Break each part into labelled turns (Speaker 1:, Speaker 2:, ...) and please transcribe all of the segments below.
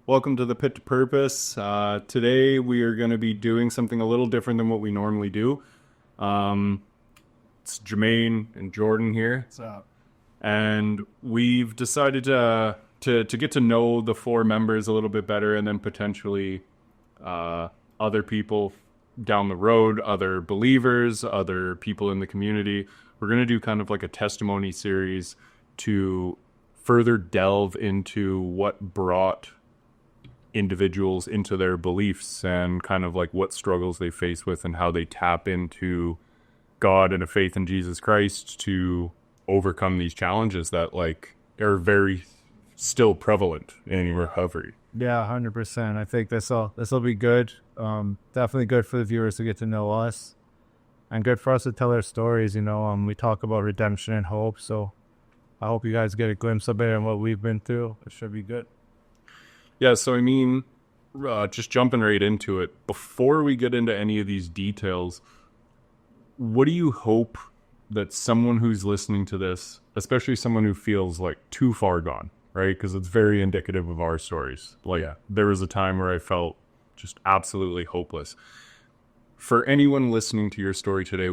Speaker 1: Welcome to the Pit to Purpose. Today we are going to be doing something a little different than what we normally do. It's Jermaine and Jordan here.
Speaker 2: What's up?
Speaker 1: And we've decided to get to know the four members a little bit better, and then potentially other people down the road, other believers, other people in the community. We're going to do kind of like a testimony series to further delve into what brought individuals into their beliefs and kind of like what struggles they face with and how they tap into God and a faith in Jesus Christ to overcome these challenges that like are very still prevalent in recovery.
Speaker 2: Yeah, 100%. I think this'll be good. Definitely good for the viewers to get to know us, and good for us to tell our stories. We talk about redemption and hope, so I hope you guys get a glimpse of it and what we've been through. It should be good.
Speaker 1: Yeah, so I mean, just jumping right into it, before we get into any of these details, what do you hope that someone who's listening to this, especially someone who feels like too far gone, right? Because it's very indicative of our stories. Like, there was a time where I felt just absolutely hopeless. For anyone listening to your story today,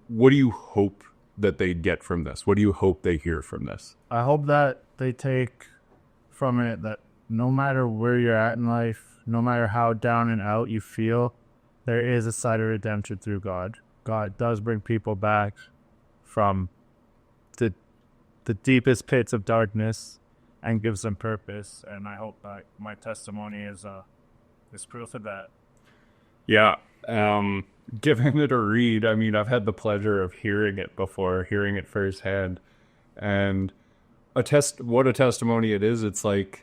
Speaker 1: what do you hope that they get from this? What do you hope they hear from this?
Speaker 2: I hope that they take from it that no matter where you're at in life, no matter how down and out you feel, there is a side of redemption through God. God does bring people back from the deepest pits of darkness and gives them purpose. And I hope that my testimony is proof of that.
Speaker 1: Yeah. Giving it a read, I mean, I've had the pleasure of hearing it before, hearing it firsthand. And what a testimony it is. It's like,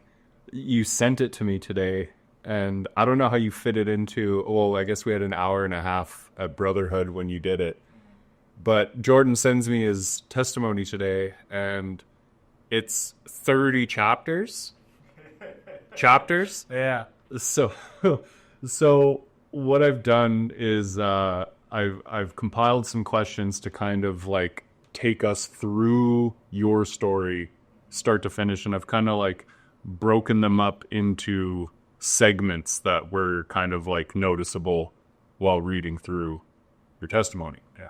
Speaker 1: you sent it to me today, and I don't know how you fit it into, well, I guess we had an hour and a half at Brotherhood when you did it. But Jordan sends me his testimony today, and it's 30 chapters. Chapters?
Speaker 2: Yeah.
Speaker 1: So what I've done is I've compiled some questions to kind of like take us through your story, start to finish, and I've kind of like broken them up into segments that were kind of like noticeable while reading through your testimony. Yeah.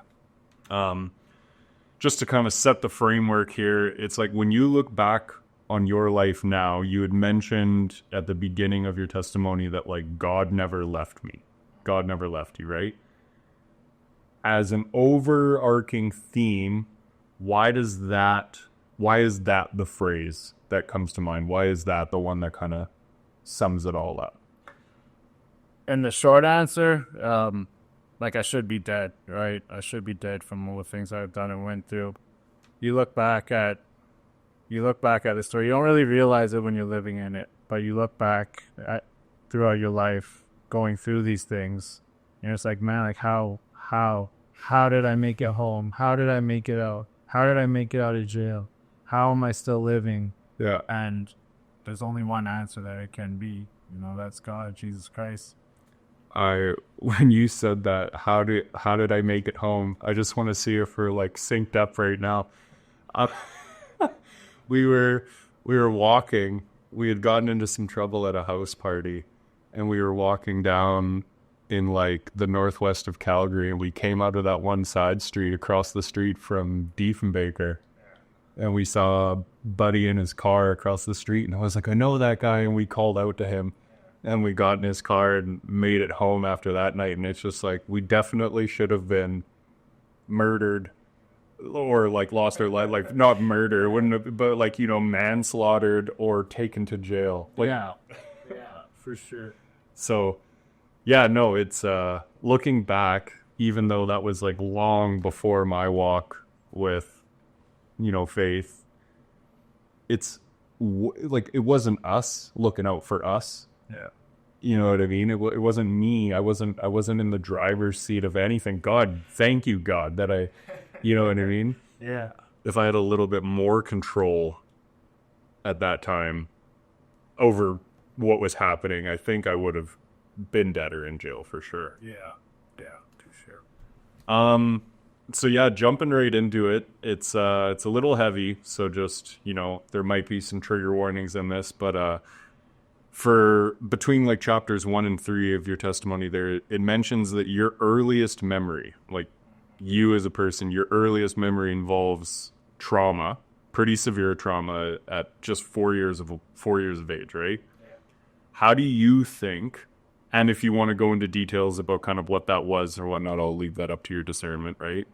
Speaker 1: Just to kind of set the framework here, it's like when you look back on your life now, you had mentioned at the beginning of your testimony that like God never left me. God never left you, right? As an overarching theme, why is that the phrase that comes to mind? Why is that the one that kind of sums it all up?
Speaker 2: And the short answer, I should be dead, right? I should be dead from all the things I've done and went through. You look back at the story. You don't really realize it when you're living in it, but you look back throughout your life going through these things, and it's like, man, like how did I make it home? How did I make it out? How did I make it out of jail? How am I still living?
Speaker 1: Yeah.
Speaker 2: And there's only one answer that it can be. That's God, Jesus Christ.
Speaker 1: When you said that, how did I make it home? I just want to see if we're like synced up right now. We were walking. We had gotten into some trouble at a house party, and we were walking down in like the northwest of Calgary, and we came out of that one side street across the street from Diefenbaker. And we saw a buddy in his car across the street, and I was like, I know that guy, and we called out to him, and we got in his car and made it home after that night. And it's just like, we definitely should have been murdered or like lost our life, like not murder, wouldn't have, but like, manslaughtered or taken to jail. Like,
Speaker 2: yeah, for sure.
Speaker 1: So yeah, no, it's looking back, even though that was like long before my walk with faith, it's like it wasn't us looking out for us.
Speaker 2: Yeah.
Speaker 1: You know what I mean? It wasn't me. I wasn't in the driver's seat of anything. God, thank you, God, that I, you know what I mean?
Speaker 2: Yeah.
Speaker 1: If I had a little bit more control at that time over what was happening, I think I would have been dead or in jail for sure.
Speaker 2: Yeah, for sure.
Speaker 1: So yeah, jumping right into it, it's a little heavy, so just, there might be some trigger warnings in this, but for between like chapters 1 and 3 of your testimony there, it mentions that your earliest memory, like you as a person, your earliest memory involves trauma, pretty severe trauma at just 4 years of age, right? How do you think, and if you want to go into details about kind of what that was or whatnot, I'll leave that up to your discernment, right?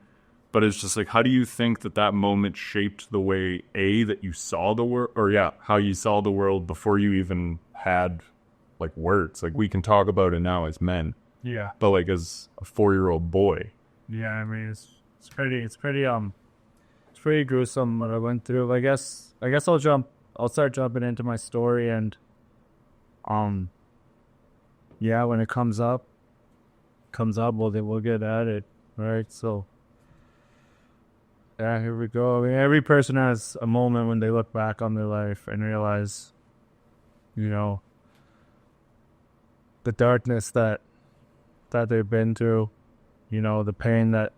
Speaker 1: But it's just like, how do you think that moment shaped the way, that you saw the world, or how you saw the world before you even had like words? Like, we can talk about it now as men.
Speaker 2: Yeah.
Speaker 1: But like as a 4-year-old boy.
Speaker 2: Yeah, I mean, it's pretty gruesome what I went through. I guess I'll start jumping into my story, and when it comes up, we'll get at it, right? So yeah, here we go. I mean, every person has a moment when they look back on their life and realize, the darkness that they've been through, the pain that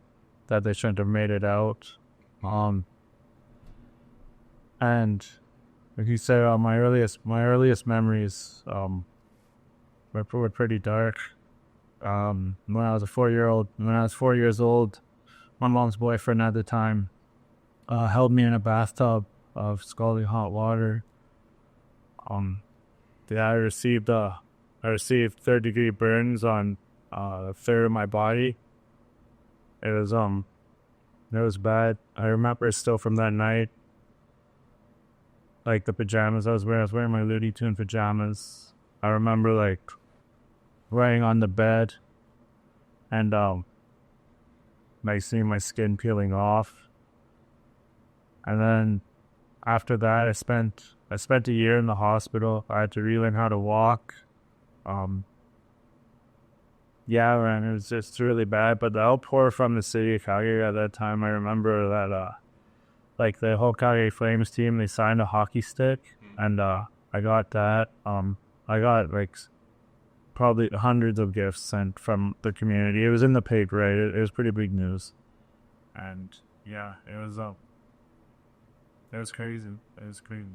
Speaker 2: they shouldn't have made it out. And like you said, my earliest memories were pretty dark. When I was 4 years old, my mom's boyfriend at the time held me in a bathtub of scalding hot water. I received 3rd-degree burns on a third of my body. It was bad. I remember still from that night, like the pajamas I was wearing my Looney Tune pajamas. I remember like laying on the bed and like seeing my skin peeling off. And then after that, I spent a year in the hospital. I had to relearn how to walk. Man, it was just really bad. But the outpour from the city of Calgary at that time, I remember that like the whole Calgary Flames team, they signed a hockey stick, and I got that. I got like probably hundreds of gifts sent from the community. It was in the paper, right? It was pretty big news, and yeah, it was crazy. It was crazy.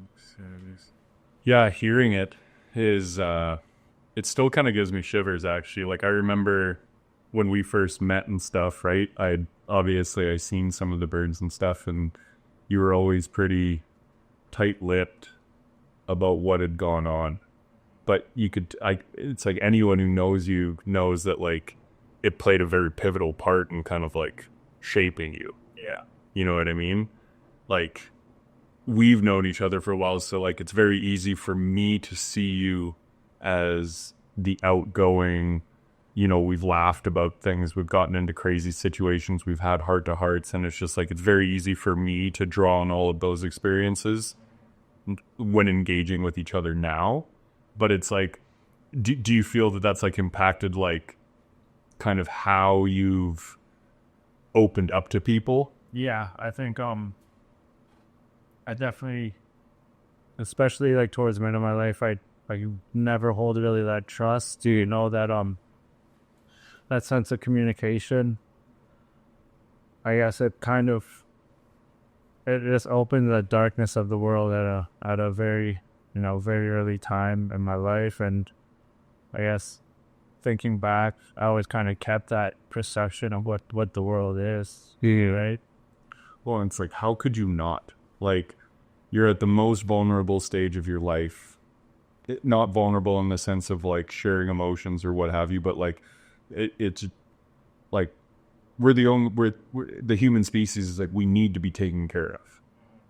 Speaker 1: Yeah, hearing it is it still kind of gives me shivers, actually. Like, I remember when we first met and stuff, right? I seen some of the birds and stuff, and you were always pretty tight-lipped about what had gone on. But it's like anyone who knows you knows that like it played a very pivotal part in kind of like shaping you.
Speaker 2: Yeah.
Speaker 1: You know what I mean? Like, we've known each other for a while, so like it's very easy for me to see you as the outgoing, we've laughed about things, we've gotten into crazy situations, we've had heart-to-hearts, and it's just like it's very easy for me to draw on all of those experiences when engaging with each other now. But it's like, do you feel that that's like impacted like kind of how you've opened up to people?
Speaker 2: Yeah, I think I definitely, especially like towards the end of my life, I never hold really that trust. Do you know that that sense of communication? I guess it just opened the darkness of the world at a very very early time in my life. And I guess thinking back, I always kind of kept that perception of what the world is, right?
Speaker 1: Well, it's like, how could you not? Like, you're at the most vulnerable stage of your life. Not vulnerable in the sense of like sharing emotions or what have you, but like it's like we're the human species is like, we need to be taken care of.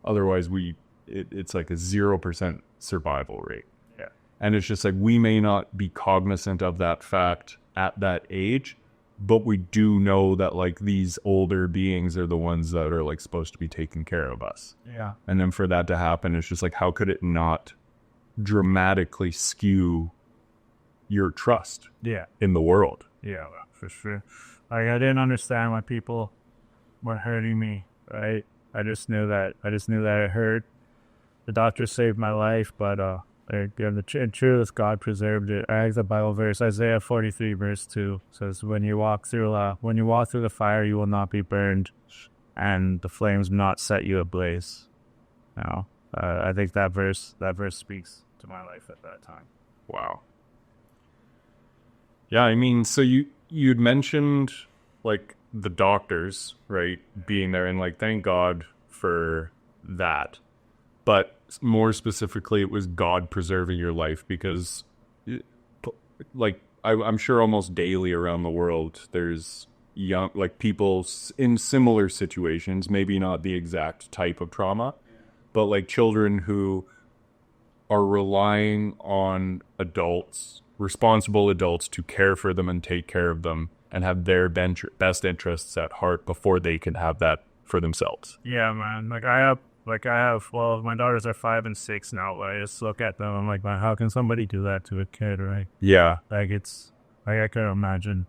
Speaker 1: Otherwise it's like a 0% survival rate.
Speaker 2: Yeah.
Speaker 1: And it's just like, we may not be cognizant of that fact at that age, but we do know that like these older beings are the ones that are like supposed to be taking care of us.
Speaker 2: Yeah.
Speaker 1: And then for that to happen, it's just like, how could it not dramatically skew your trust in the world?
Speaker 2: Yeah, for sure. Like, I didn't understand why people were hurting me, right? I just knew that it hurt. The doctor saved my life, but in truth, God preserved it. I have the Bible verse, Isaiah 43 verse 2 says, when you walk through the fire, you will not be burned, and the flames will not set you ablaze. I think that verse speaks to my life at that time.
Speaker 1: Wow. Yeah, I mean, so you'd mentioned like the doctors, right, being there, and like thank God for that. But more specifically, it was God preserving your life because, like, I'm sure almost daily around the world, there's young, like people in similar situations, maybe not the exact type of trauma, but like children who are relying on adults, responsible adults, to care for them and take care of them and have their best interests at heart before they can have that for themselves.
Speaker 2: Yeah, man. I have. Well, my daughters are 5 and 6 now. But I just look at them. I'm like, man, how can somebody do that to a kid, right?
Speaker 1: Yeah.
Speaker 2: Like it's like I can imagine.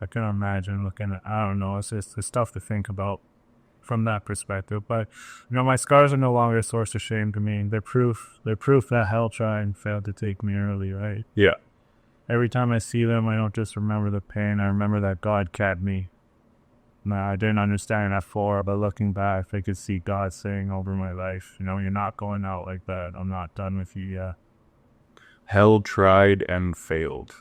Speaker 2: I can imagine looking at. I don't know. It's tough to think about from that perspective. But my scars are no longer a source of shame to me. They're proof. They're proof that hell tried and failed to take me early, right?
Speaker 1: Yeah.
Speaker 2: Every time I see them, I don't just remember the pain. I remember that God kept me. Nah, I didn't understand that before, but looking back, I could see God saying over my life, you're not going out like that. I'm not done with you yet.
Speaker 1: Hell tried and failed.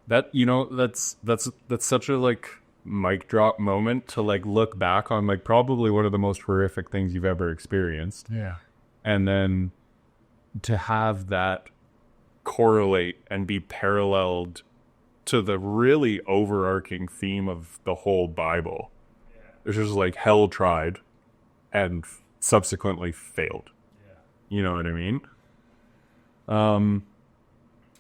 Speaker 1: That, that's such a like mic drop moment to like look back on, like probably one of the most horrific things you've ever experienced.
Speaker 2: Yeah.
Speaker 1: And then to have that correlate and be paralleled to the really overarching theme of the whole Bible. It's just like hell tried and subsequently failed. You know what I mean?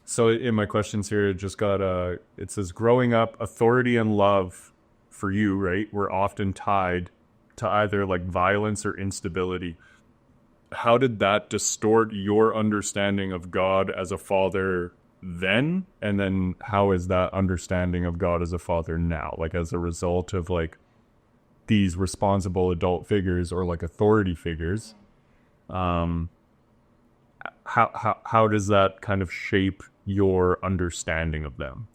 Speaker 1: So in my questions here, it just got it says, growing up, authority and love for you, right, were often tied to either like violence or instability. How did that distort your understanding of God as a father then? And then how is that understanding of God as a father now? Like as a result of like these responsible adult figures or like authority figures, how does that kind of shape your understanding of them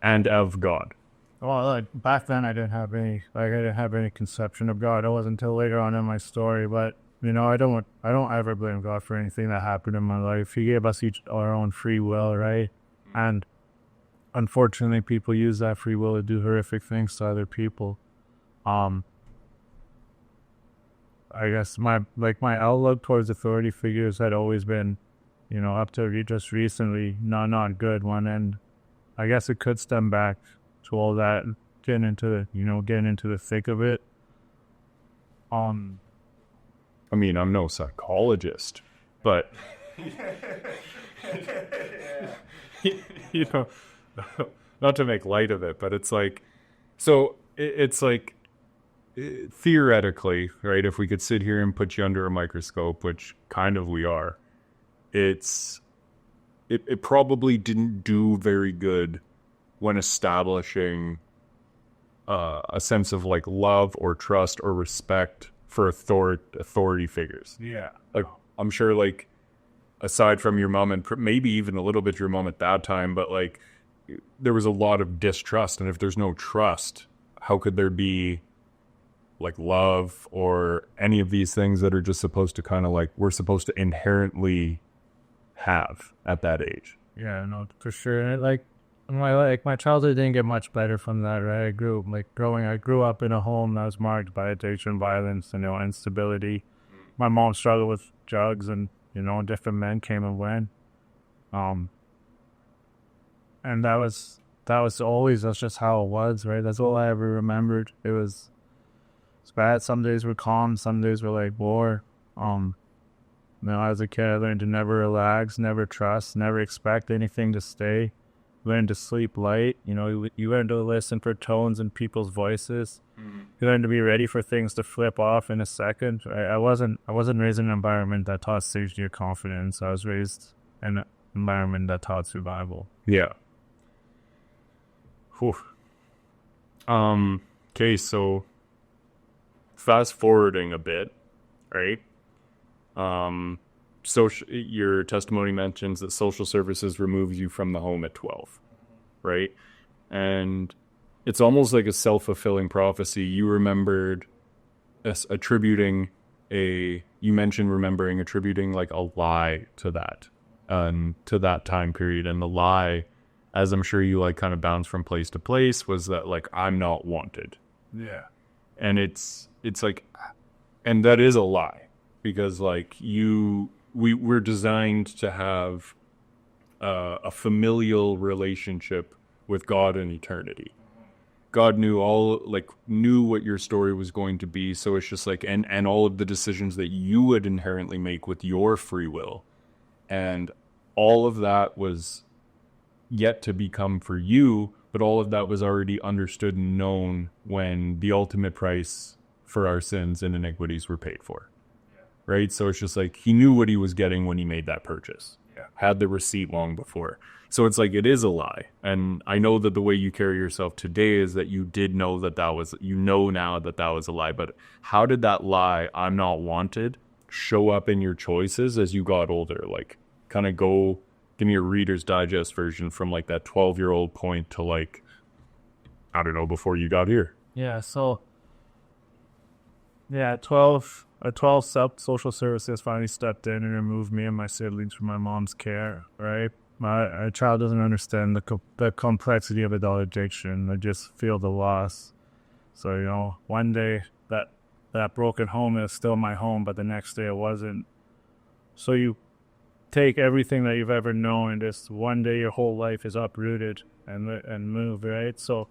Speaker 1: and of God?
Speaker 2: Well, like, back then I didn't have any conception of God. It wasn't until later on in my story, but I don't ever blame God for anything that happened in my life. He gave us each our own free will, right? And unfortunately, people use that free will to do horrific things to other people. I guess my outlook towards authority figures had always been, up to just recently, not good one, and I guess it could stem back to all that, getting into the thick of it. I
Speaker 1: mean, I'm no psychologist, but not to make light of it, but it's like, so it's like, theoretically, right, if we could sit here and put you under a microscope, which kind of we are, it probably didn't do very good when establishing a sense of like love or trust or respect for authority figures.
Speaker 2: Yeah.
Speaker 1: Like, I'm sure, like, aside from your mom and maybe even a little bit your mom at that time, but like there was a lot of distrust, and if there's no trust, how could there be like love or any of these things that are just supposed to kind of like we're supposed to inherently have at that age?
Speaker 2: Yeah, no, for sure. And my childhood didn't get much better from that, right? I grew up in a home that was marked by addiction, violence, and instability. My mom struggled with drugs, and different men came and went. And that's just how it was, right? That's all I ever remembered. It's bad. Some days were calm, some days were like war. As a kid, I learned to never relax, never trust, never expect anything to stay. Learn to sleep light. You learn to listen for tones in people's voices. Mm-hmm. You learn to be ready for things to flip off in a second. I wasn't raised in an environment that taught safety or confidence. I was raised in an environment that taught survival.
Speaker 1: Yeah. Whew. Okay, so fast forwarding a bit, right? Your testimony mentions that social services removes you from the home at 12, right? And it's almost like a self-fulfilling prophecy. You remembered attributing like a lie to that. to that time period. And the lie, as I'm sure you like kind of bounce from place to place, was that like, I'm not wanted.
Speaker 2: Yeah.
Speaker 1: And it's like, and that is a lie, because like we're designed to have a familial relationship with God in eternity. God knew what your story was going to be. So it's just like, and all of the decisions that you would inherently make with your free will. And all of that was yet to become for you, but all of that was already understood and known when the ultimate price for our sins and iniquities were paid for. Right? So it's just like, he knew what he was getting when he made that purchase.
Speaker 2: Yeah.
Speaker 1: Had the receipt long before. So it's like, it is a lie. And I know that the way you carry yourself today is that you did know that was, now that was a lie. But how did that lie, I'm not wanted, show up in your choices as you got older? Like, kind of give me a Reader's Digest version from like that 12-year-old point to like, I don't know, before you got here.
Speaker 2: Yeah, so, yeah, 12 social services finally stepped in and removed me and my siblings from my mom's care, right? My child doesn't understand the complexity of adult addiction. They just feel the loss. So, one day that broken home is still my home, but the next day it wasn't. So you take everything that you've ever known, and just one day your whole life is uprooted and moved, right? So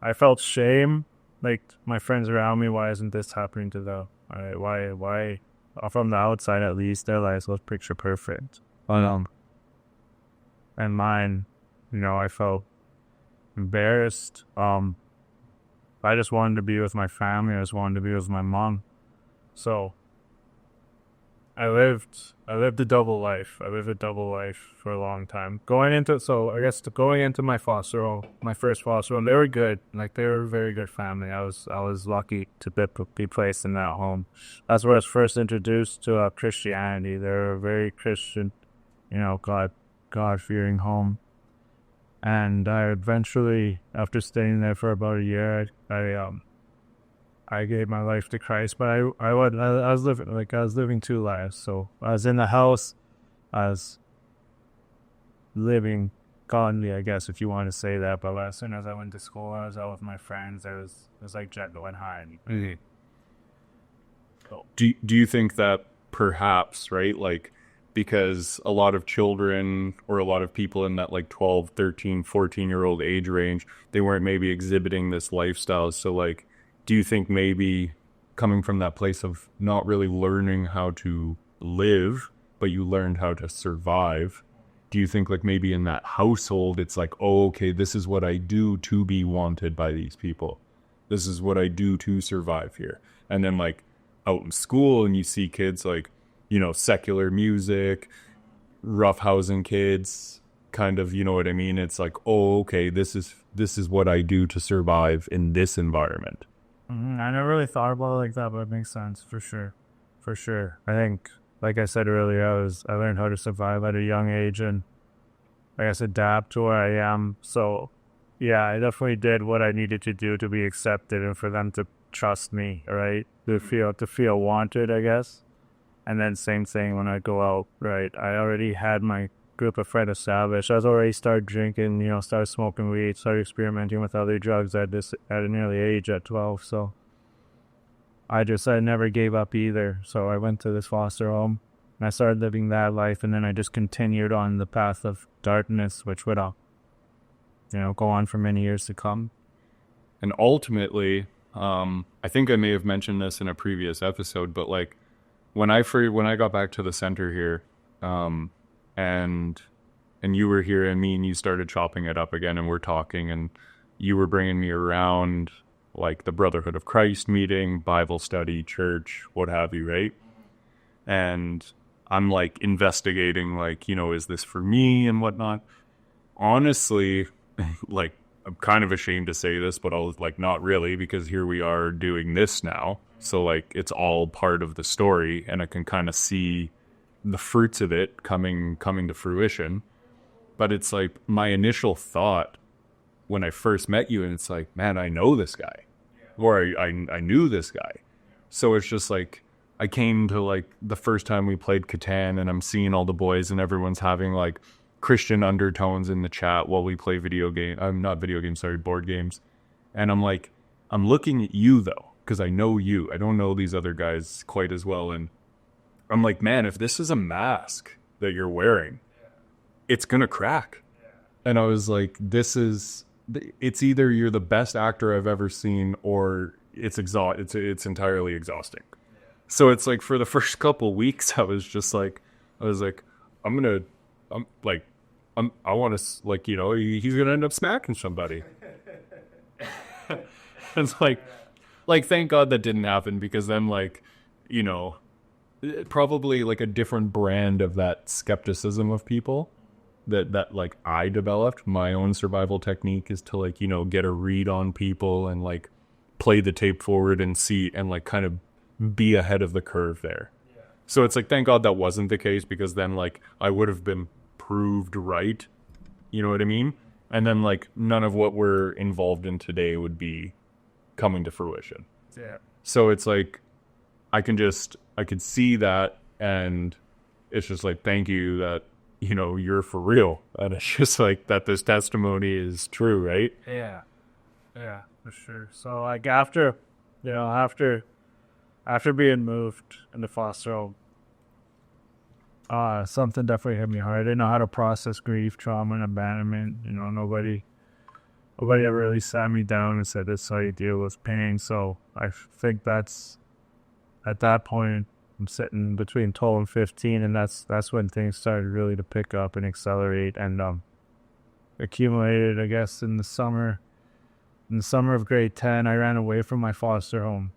Speaker 2: I felt shame, like my friends around me, why isn't this happening to them? Why from the outside at least, their lives look picture perfect. And mine, I felt embarrassed. I just wanted to be with my family. I just wanted to be with my mom. So I lived a double life. I lived a double life for a long time. Going into my foster home, my first foster home, they were good. Like, they were a very good family. I was lucky to be placed in that home. That's where I was first introduced to Christianity. They're a very Christian, God-fearing home. And I eventually, after staying there for about a year, I gave my life to Christ. But I was living two lives. So I was in the house, I was living godly, I guess, if you want to say that. But as soon as I went to school, I was out with my friends. It was like Jekyll and Hyde.
Speaker 1: Mm-hmm. So. Do you think that perhaps, right, like, because a lot of children or a lot of people in that like 12, 13, 14-year-old age range, they weren't maybe exhibiting this lifestyle. So like, do you think maybe coming from that place of not really learning how to live, but you learned how to survive, do you think like maybe in that household, it's like, oh, okay, this is what I do to be wanted by these people. This is what I do to survive here. And then like out in school and you see kids like, secular music, roughhousing kids, kind of, you know what I mean? It's like, oh, okay, this is what I do to survive in this environment.
Speaker 2: Mm-hmm. I never really thought about it like that, but it makes sense for sure. I think, like I said earlier, I learned how to survive at a young age and I guess adapt to where I am. So yeah, I definitely did what I needed to do to be accepted and for them to trust me, right? To feel wanted, I guess. And then same thing when I go out, right? I already had my group of friends established. I was already started drinking, started smoking weed, started experimenting with other drugs at an early age at 12. So I never gave up either. So I went to this foster home and I started living that life. And then I just continued on the path of darkness, which would, go on for many years to come.
Speaker 1: And ultimately, I think I may have mentioned this in a previous episode, but like, when I got back to the center here, and you were here and me and you started chopping it up again and we're talking and you were bringing me around like the Brotherhood of Christ meeting, Bible study, church, what have you, right? And I'm like investigating like, is this for me and whatnot? Honestly, like, I'm kind of ashamed to say this, but I was like, not really, because here we are doing this now. So like, it's all part of the story and I can kind of see the fruits of it coming to fruition. But it's like my initial thought when I first met you, and it's like, man, I know this guy, or I knew this guy. So it's just like, I came to like the first time we played Catan, and I'm seeing all the boys and everyone's having like Christian undertones in the chat while we play not video games, sorry, board games. And I'm like, I'm looking at you though, because I know you. I don't know these other guys quite as well. And I'm like, man, if this is a mask that you're wearing, it's going to crack. And I was like, it's either you're the best actor I've ever seen or it's entirely exhausting. So it's like for the first couple weeks, I was like, I want to, like, you know, he's going to end up smacking somebody. It's like, thank God that didn't happen, because then, like, you know, probably like a different brand of that skepticism of people that like I developed. My own survival technique is to, like, you know, get a read on people and like play the tape forward and see and like kind of be ahead of the curve there. Yeah. So it's like, thank God that wasn't the case, because then like I would have been proved right. You know what I mean? And then like none of what we're involved in today would be coming to fruition.
Speaker 2: Yeah.
Speaker 1: So it's like I could see that, and it's just like, thank you that, you know, you're for real. And it's just like that this testimony is true, right?
Speaker 2: Yeah. Yeah, for sure. So like after being moved into foster home, something definitely hit me hard. I didn't know how to process grief, trauma, and abandonment. You know, nobody ever really sat me down and said, this is how you deal with pain. So I think that's, at that point, I'm sitting between 12 and 15, and that's when things started really to pick up and accelerate, and accumulated, I guess, in the summer of grade 10, I ran away from my foster home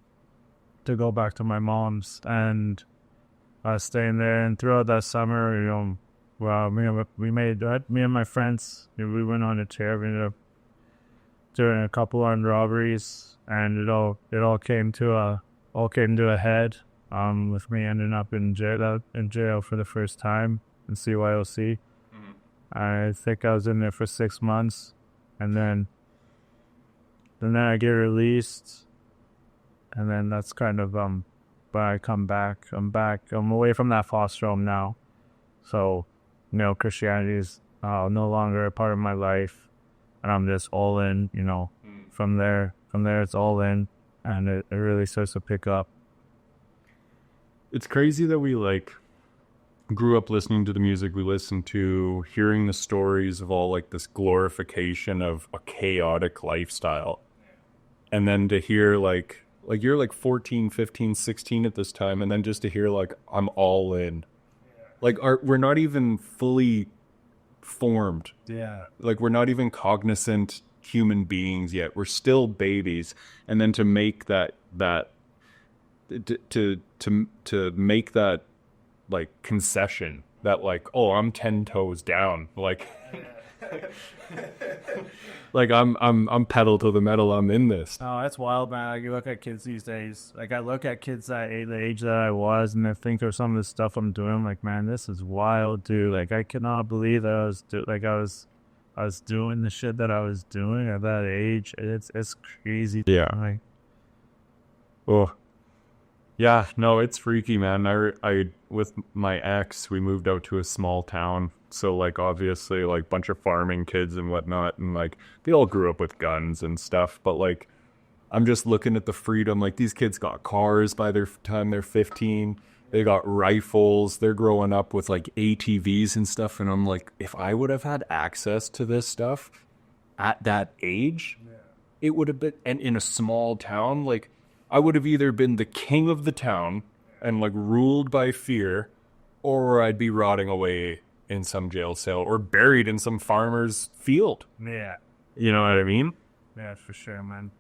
Speaker 2: to go back to my mom's, and I was staying there. And throughout that summer, you know, well, me and my friends, you know, we went on a tear. We ended up doing a couple armed robberies, and it all came to a head. With me ending up in jail for the first time in CYOC. Mm-hmm. I think I was in there for 6 months, and then I get released, and then that's kind of but I come back. I'm away from that foster home now, so, you know, Christianity is no longer a part of my life, and I'm just all in. You know, from there it's all in, and it really starts to pick up.
Speaker 1: It's crazy that we like grew up listening to the music we listened to, hearing the stories of all like this glorification of a chaotic lifestyle. And then to hear like you're like 14, 15, 16 at this time, and then just to hear like, I'm all in. Like we're not even fully formed.
Speaker 2: Yeah.
Speaker 1: Like we're not even cognizant human beings yet. We're still babies. And then to make that to make that like concession that like, oh, I'm 10 toes down, like like I'm pedal to the metal, I'm in this.
Speaker 2: Oh, that's wild, man. Like, you look at kids these days, like I look at kids the age that I was, and I think of some of the stuff I'm doing. I'm like, man, this is wild, dude. Like, I cannot believe that I was doing the shit that I was doing at that age. It's crazy.
Speaker 1: Yeah.
Speaker 2: Like,
Speaker 1: oh yeah, no, it's freaky, man. I with my ex, we moved out to a small town, so like obviously like bunch of farming kids and whatnot, and like they all grew up with guns and stuff, but like I'm just looking at the freedom. Like, these kids got cars by their time they're 15. They got rifles. They're growing up with like ATVs and stuff, and I'm like, if I would have had access to this stuff at that age, it would have been, and in a small town, like I would have either been the king of the town and like ruled by fear, or I'd be rotting away in some jail cell or buried in some farmer's field.
Speaker 2: yeah.
Speaker 1: You know what I mean?
Speaker 2: Yeah, for sure, man.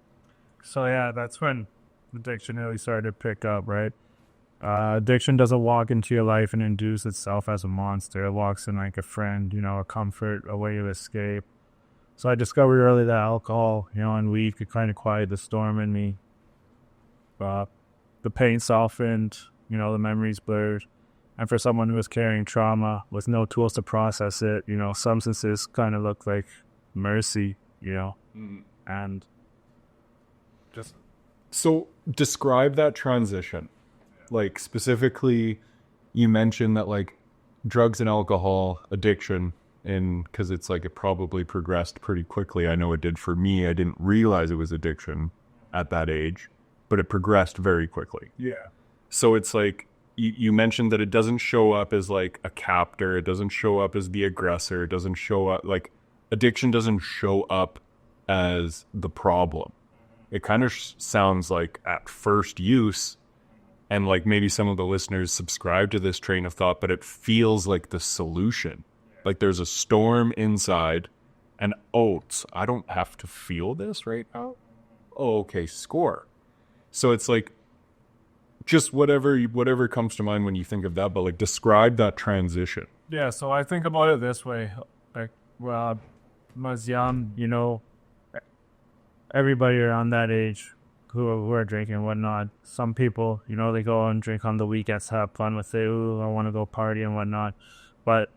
Speaker 2: So yeah, that's when addiction really started to pick up, right? Addiction doesn't walk into your life and induce itself as a monster. It walks in like a friend, you know, a comfort, a way to escape. So I discovered early that alcohol, you know, and weed could kind of quiet the storm in me. The pain softened, you know, the memories blurred. And for someone who was carrying trauma with no tools to process it, you know, substances kind of looked like mercy, you know. And just...
Speaker 1: So describe that transition. like specifically you mentioned that like drugs and alcohol addiction, and because it's like it probably progressed pretty quickly. I know it did for me. I didn't realize it was addiction at that age, but it progressed very quickly.
Speaker 2: Yeah.
Speaker 1: So it's like you mentioned that it doesn't show up as like a captor. It doesn't show up as the aggressor. It doesn't show up like addiction doesn't show up as the problem. It kind of sounds like at first use, and like maybe some of the listeners subscribe to this train of thought, but it feels like the solution. Like there's a storm inside and, I don't have to feel this right now. Oh, okay, score. So it's like, just whatever comes to mind when you think of that, but like describe that transition.
Speaker 2: Yeah, so I think about it this way. Like, well, when I was young, everybody around that age who are drinking and whatnot, some people, they go and drink on the weekends, have fun with it. Ooh, I want to go party and whatnot. But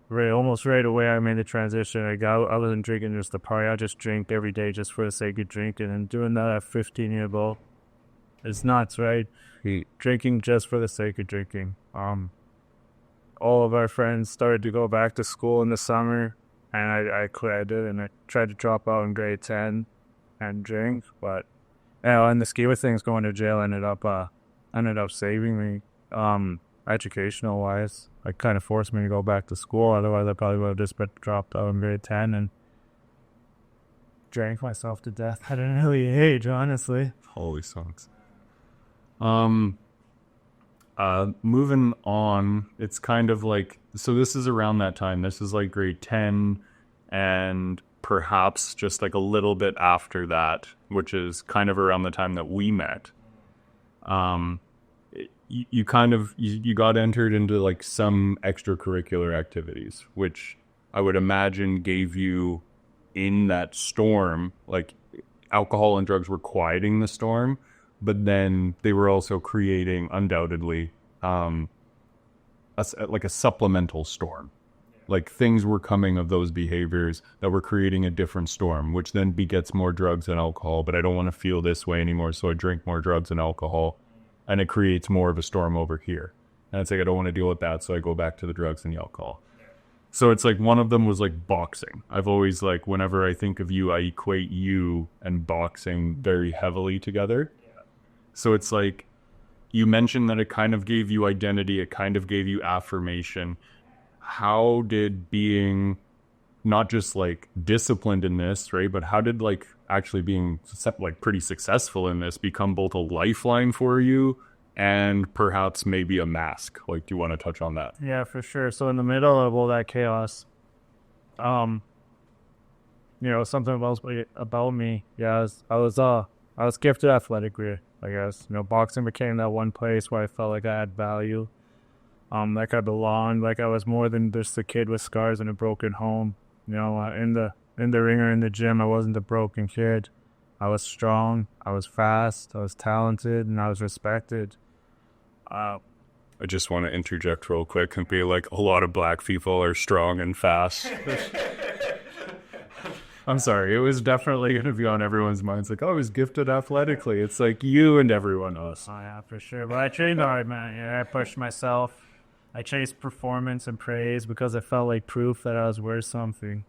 Speaker 2: almost right away, I made the transition. I wasn't drinking just to party. I just drink every day just for the sake of drinking. And doing that at 15 years old, it's nuts, right? Drinking just for the sake of drinking. All of our friends started to go back to school in the summer, and I quit it, and I tried to drop out in grade 10 and drink. But in the scheme of things, going to jail ended up saving me, educational wise. It kind of forced me to go back to school. Otherwise, I probably would have just dropped out in grade 10 and drank myself to death at an early age, honestly.
Speaker 1: Holy smokes. Moving on, it's kind of like, so this is around that time. This is like grade 10 and perhaps just like a little bit after that, which is kind of around the time that we met. You got entered into like some extracurricular activities, which I would imagine gave you in that storm, like alcohol and drugs were quieting the storm, but then they were also creating undoubtedly like a supplemental storm. Like things were coming of those behaviors that were creating a different storm, which then begets more drugs and alcohol. But I don't want to feel this way anymore, so I drink more drugs and alcohol, and it creates more of a storm over here. And it's like I don't want to deal with that, so I go back to the drugs and the alcohol. So it's like one of them was like boxing. I've always like, whenever I think of you, I equate you and boxing very heavily together. So it's like, you mentioned that it kind of gave you identity, it kind of gave you affirmation. How did being not just like disciplined in this, right, but how did like actually being like pretty successful in this become both a lifeline for you and perhaps maybe a mask? Like, do you want to touch on that?
Speaker 2: Yeah, for sure. So in the middle of all that chaos, something about me. Yeah, I was gifted athletically, I guess. Boxing became that one place where I felt like I had value. Like I belonged, like I was more than just a kid with scars and a broken home. In the ring or in the gym, I wasn't a broken kid. I was strong, I was fast, I was talented, and I was respected.
Speaker 1: I just want to interject real quick and be like, a lot of black people are strong and fast. I'm sorry, it was definitely going to be on everyone's minds. Like, I was gifted athletically. It's like you and everyone else.
Speaker 2: Oh, yeah, for sure. But I trained hard, man. Yeah, I pushed myself. I chased performance and praise because it felt like proof that I was worth something.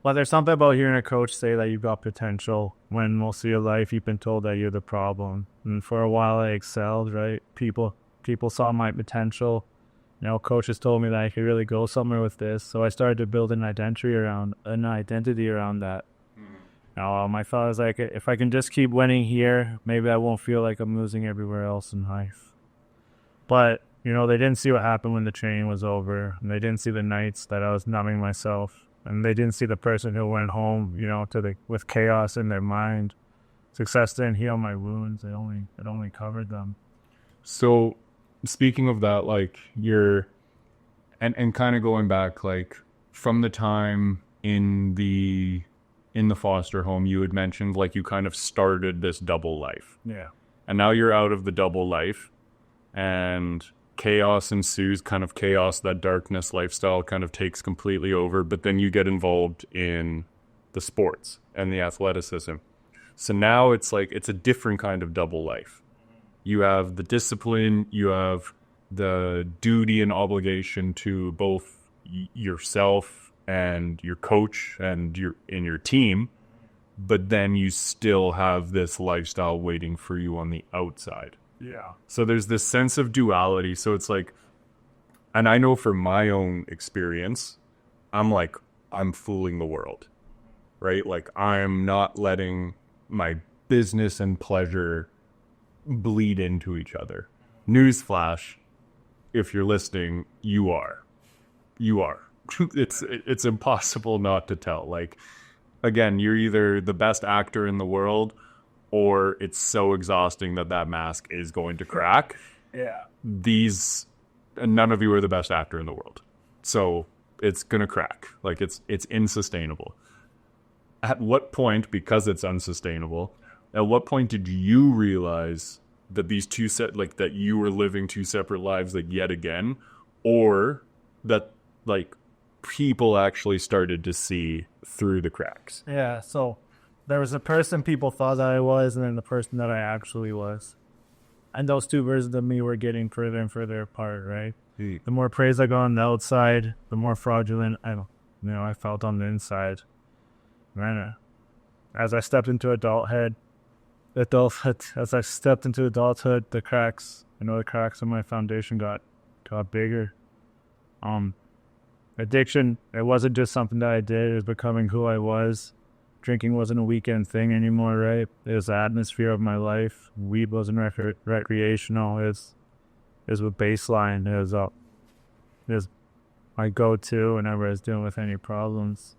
Speaker 2: But there's something about hearing a coach say that you've got potential when most of your life you've been told that you're the problem. And for a while I excelled, right? People saw my potential. Coaches told me that I could really go somewhere with this. So I started to build an identity around that. I thought was like, if I can just keep winning here, maybe I won't feel like I'm losing everywhere else in life. But they didn't see what happened when the training was over, and they didn't see the nights that I was numbing myself, and they didn't see the person who went home, with chaos in their mind. Success didn't heal my wounds; it only covered them.
Speaker 1: So, speaking of that, like and kind of going back, like from the time in the foster home, you had mentioned like you kind of started this double life.
Speaker 2: Yeah.
Speaker 1: And now you're out of the double life, and chaos ensues, kind of chaos, that darkness lifestyle kind of takes completely over, but then you get involved in the sports and the athleticism. So now it's like, it's a different kind of double life. You have the discipline, you have the duty and obligation to both yourself and your coach and your team, but then you still have this lifestyle waiting for you on the outside.
Speaker 2: Yeah.
Speaker 1: So there's this sense of duality. So it's like, and I know from my own experience, I'm fooling the world, right? Like, I'm not letting my business and pleasure bleed into each other. Newsflash, if you're listening, you are. It's impossible not to tell. Like, again, you're either the best actor in the world, or it's so exhausting that mask is going to crack.
Speaker 2: Yeah.
Speaker 1: None of you are the best actor in the world. So it's going to crack. Like, it's insustainable. At what point, because it's unsustainable, at what point did you realize that that you were living two separate lives, like, yet again, or that, like, people actually started to see through the cracks?
Speaker 2: Yeah, so there was a person people thought that I was, and then the person that I actually was. And those two versions of me were getting further and further apart, right? The more praise I got on the outside, the more fraudulent I felt on the inside. Man, as I stepped into adulthood, the cracks in my foundation got bigger. Addiction, it wasn't just something that I did, it was becoming who I was. Drinking wasn't a weekend thing anymore, right? It was the atmosphere of my life. Weed wasn't recreational. It was a baseline. It was my go-to whenever I was dealing with any problems.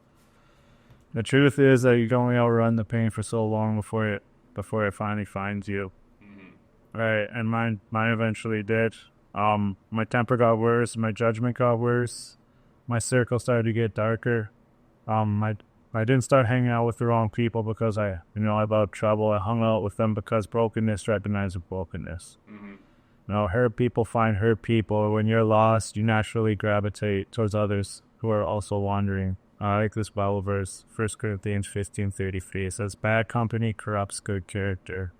Speaker 2: The truth is that you can only outrun the pain for so long before it finally finds you. Mm-hmm. Right, and mine eventually did. My temper got worse. My judgment got worse. My circle started to get darker. I didn't start hanging out with the wrong people because I about trouble. I hung out with them because brokenness recognizes brokenness. Mm-hmm. Hurt people find hurt people. When you're lost, you naturally gravitate towards others who are also wandering. I like this Bible verse, 1 Corinthians 15:33. It says, "Bad company corrupts good character."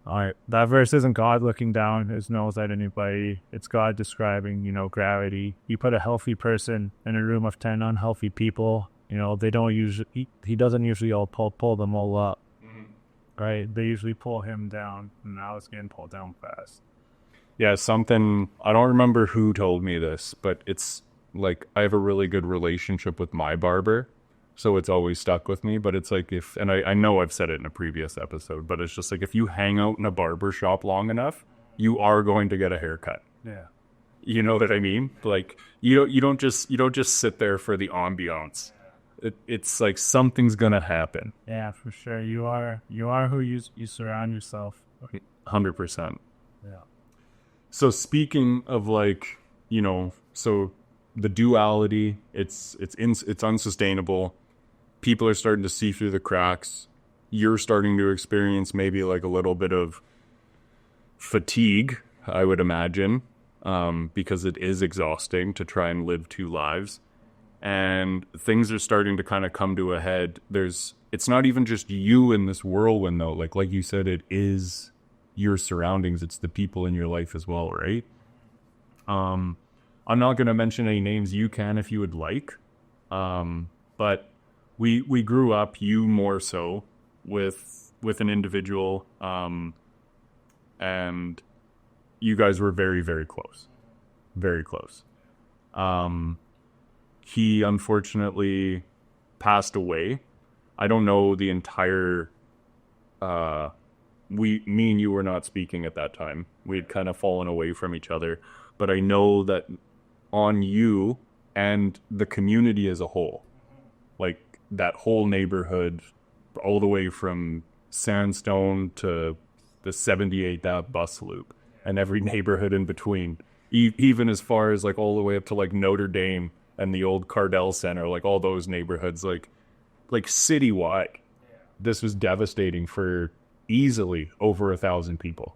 Speaker 2: All right, that verse isn't God looking down his nose at anybody. It's God describing, gravity. You put a healthy person in a room of 10 unhealthy people, they don't usually, he doesn't usually all pull them all up, mm-hmm. Right? They usually pull him down, and now it's getting pulled down fast.
Speaker 1: Yeah, I don't remember who told me this, but it's like, I have a really good relationship with my barber, so it's always stuck with me. But it's like, and I know I've said it in a previous episode, but it's just like, if you hang out in a barber shop long enough, you are going to get a haircut.
Speaker 2: Yeah.
Speaker 1: You know what I mean? Like, you don't just sit there for the ambiance. It's like, something's gonna happen.
Speaker 2: Yeah, for sure. You are who you surround yourself.
Speaker 1: 100%.
Speaker 2: Yeah.
Speaker 1: So speaking of, like, so the duality, it's unsustainable. People are starting to see through the cracks. You're starting to experience maybe like a little bit of fatigue, I would imagine, because it is exhausting to try and live two lives. And things are starting to kind of come to a head. It's not even just you in this whirlwind, though. Like you said, it is your surroundings. It's the people in your life as well, right? I'm not going to mention any names. You can if you would like. But we grew up, you more so, with an individual, and you guys were very, very close. Very close. He unfortunately passed away. I don't know the entire... me and you were not speaking at that time. We had kind of fallen away from each other. But I know that on you and the community as a whole, like that whole neighborhood, all the way from Sandstone to the 78th Ave bus loop, and every neighborhood in between, even as far as like all the way up to like Notre Dame and the old Cardell Center, like all those neighborhoods, like citywide. This was devastating for easily over 1,000 people.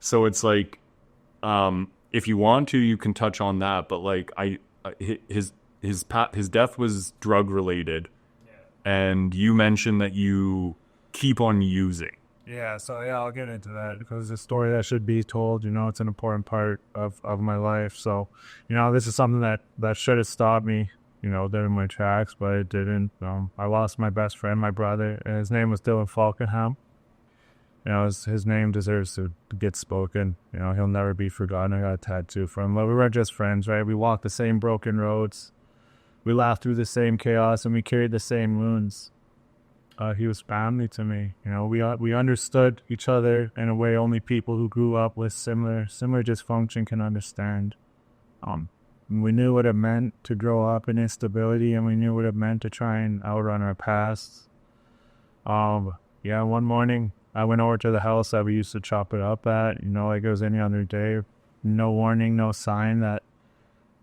Speaker 1: So it's like, if you want to, you can touch on that. But like, his death was drug related, and you mentioned that you keep on using.
Speaker 2: Yeah, so yeah, I'll get into that because it's a story that should be told. It's an important part of my life. So, this is something that should have stopped me, dead in my tracks, but it didn't. I lost my best friend, my brother, and his name was Dylan Falkenham. His name deserves to get spoken. He'll never be forgotten. I got a tattoo for him. But we weren't just friends, right? We walked the same broken roads. We laughed through the same chaos, and we carried the same wounds. He was family to me. We understood each other in a way only people who grew up with similar dysfunction can understand. We knew what it meant to grow up in instability, and we knew what it meant to try and outrun our pasts. One morning I went over to the house that we used to chop it up at. Like it was any other day. No warning, no sign that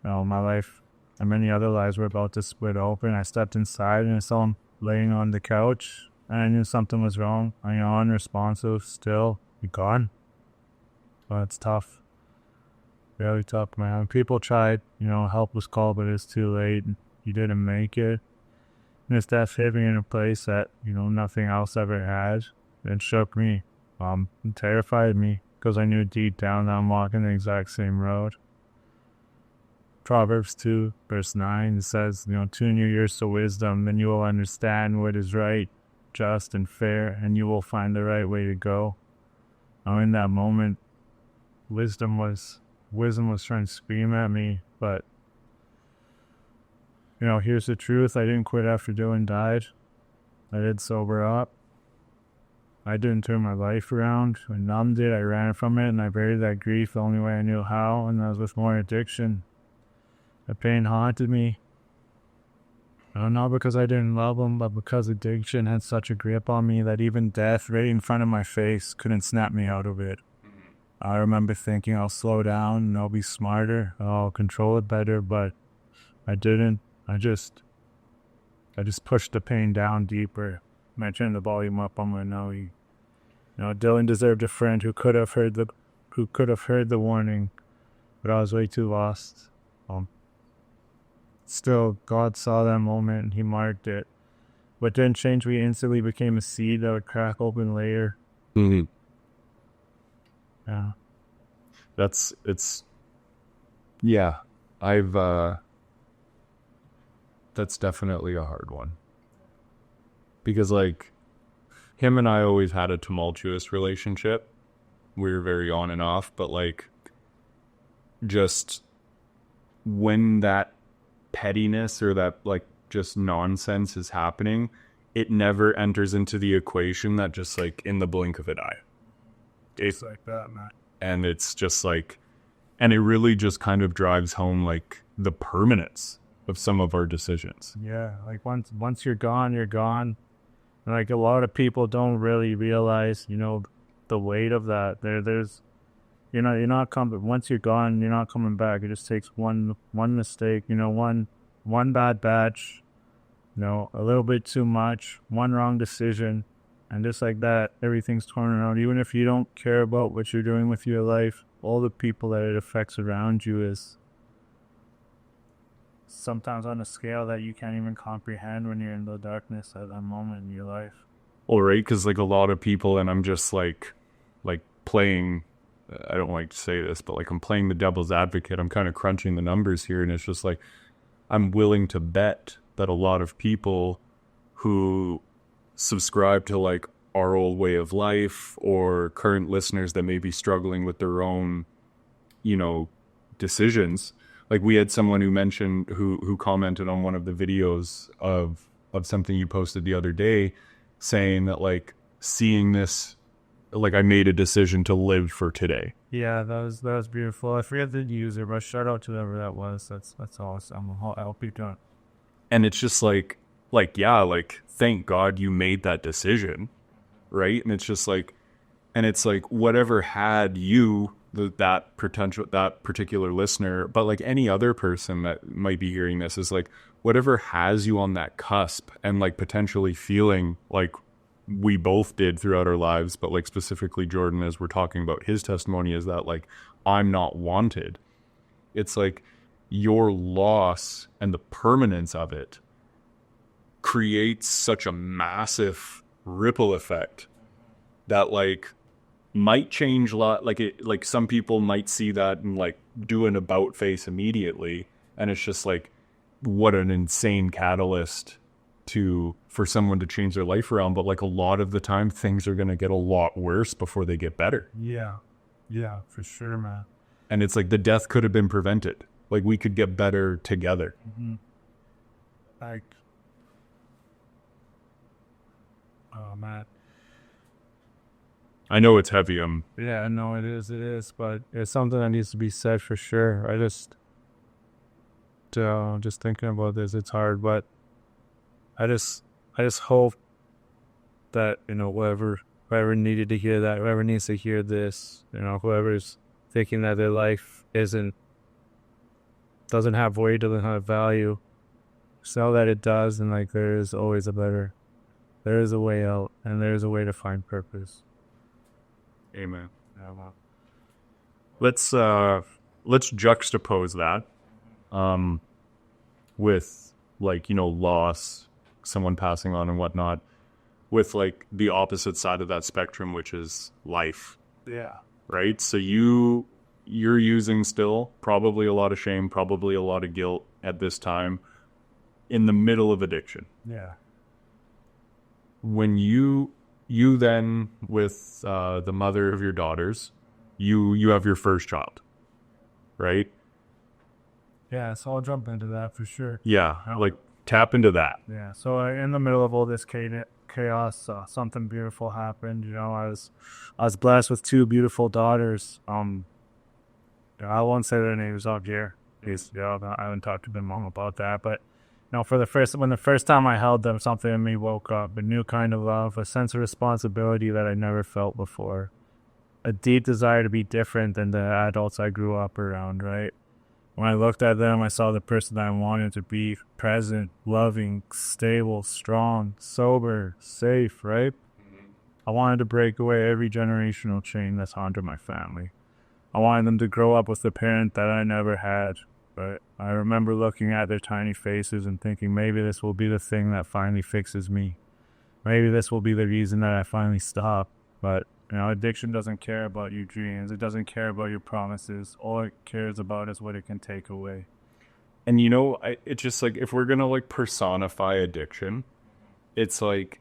Speaker 2: my life and many other lives were about to split open. I stepped inside and I saw him laying on the couch, and I knew something was wrong. Unresponsive, still, gone. But it's tough. Really tough, man. People tried, help was called, but it's too late. You didn't make it. And his death hit me in a place that, nothing else ever had. It shook me. It terrified me, because I knew deep down that I'm walking the exact same road. Proverbs 2, verse 9, it says, tune your ears to wisdom, then you will understand what is right, just, and fair, and you will find the right way to go. Now, in that moment, wisdom was trying to scream at me, but, here's the truth. I didn't quit after Dylan died. I did sober up. I didn't turn my life around. I numbed it, I ran from it, and I buried that grief the only way I knew how, and that was with more addiction. The pain haunted me. Not because I didn't love him, but because addiction had such a grip on me that even death right in front of my face couldn't snap me out of it. I remember thinking I'll slow down and I'll be smarter, I'll control it better, but I didn't. I just pushed the pain down deeper. I turned the volume up on my Noe. Dylan deserved a friend who could have heard the warning, but I was way too lost. Still, God saw that moment and he marked it. What didn't change me instantly became a seed that would crack open later.
Speaker 1: Mm-hmm.
Speaker 2: Yeah.
Speaker 1: That's definitely a hard one. Because, like, him and I always had a tumultuous relationship. We were very on and off, but, like, just when that pettiness or that, like, just nonsense is happening, it never enters into the equation that just, like, in the blink of an eye.
Speaker 2: It's like that, man.
Speaker 1: And it's just, like, and it really just kind of drives home, like, the permanence of some of our decisions.
Speaker 2: Yeah, like, once you're gone, you're gone. Like, a lot of people don't really realize, the weight of that. There's, you're not coming. Once you're gone, you're not coming back. It just takes one mistake, one bad batch, a little bit too much, one wrong decision, and just like that, everything's torn around. Even if you don't care about what you're doing with your life, all the people that it affects around you is sometimes on a scale that you can't even comprehend when you're in the darkness at that moment in your life.
Speaker 1: All right, because, like, a lot of people, and I'm just like playing, I don't like to say this, but, like, I'm playing the devil's advocate. I'm kind of crunching the numbers here, and it's just like, I'm willing to bet that a lot of people who subscribe to, like, our old way of life, or current listeners that may be struggling with their own, decisions. Like, we had someone who mentioned, who commented on one of the videos of something you posted the other day, saying that, like, seeing this, like, I made a decision to live for today.
Speaker 2: Yeah, that was beautiful. I forget the user, but shout out to whoever that was. That's awesome. I'll be done.
Speaker 1: And it's just like, yeah, like, thank God you made that decision, right? And it's just like, and it's like, whatever had you, that particular listener, but, like, any other person that might be hearing this, is like, whatever has you on that cusp and, like, potentially feeling like we both did throughout our lives, but, like, specifically Jordan, as we're talking about his testimony, is that, like, I'm not wanted. It's like your loss and the permanence of it creates such a massive ripple effect that like might change a lot. Like some people might see that and like do an about face immediately, and it's just like, what an insane catalyst for someone to change their life around. But like a lot of the time, things are gonna get a lot worse before they get better.
Speaker 2: Yeah, for sure, man.
Speaker 1: And it's like the death could have been prevented. Like we could get better together.
Speaker 2: Like, oh man.
Speaker 1: I know it's heavy.
Speaker 2: Yeah, no, it is, but it's something that needs to be said for sure. I just thinking about this, it's hard, but I just hope that, you know, whoever needed to hear that, whoever needs to hear this, you know, whoever's thinking that their life doesn't have weight, doesn't have value, just know that it does, and like there is always there is a way out, and there is a way to find purpose.
Speaker 1: Amen. Let's juxtapose that with like, you know, loss, someone passing on and whatnot, with like the opposite side of that spectrum, which is life.
Speaker 2: Yeah.
Speaker 1: Right? So you're using still probably a lot of shame, probably a lot of guilt at this time in the middle of addiction.
Speaker 2: Yeah.
Speaker 1: When you then, with the mother of your daughters, you have your first child, right?
Speaker 2: Yeah, so I'll jump into that for sure.
Speaker 1: Yeah, like tap into that.
Speaker 2: Yeah, so in the middle of all this chaos, something beautiful happened. You know, I was blessed with two beautiful daughters. I won't say their names up here because I haven't talked to their mom about that, but. You know, when the first time I held them, something in me woke up, a new kind of love, a sense of responsibility that I never felt before, a deep desire to be different than the adults I grew up around, right? When I looked at them, I saw the person that I wanted to be, present, loving, stable, strong, sober, safe, right? I wanted to break away every generational chain that's haunted my family. I wanted them to grow up with a parent that I never had. But I remember looking at their tiny faces and thinking, maybe this will be the thing that finally fixes me. Maybe this will be the reason that I finally stop. But, you know, addiction doesn't care about your dreams. It doesn't care about your promises. All it cares about is what it can take away.
Speaker 1: And, you know, it's just like, if we're going to like personify addiction, it's like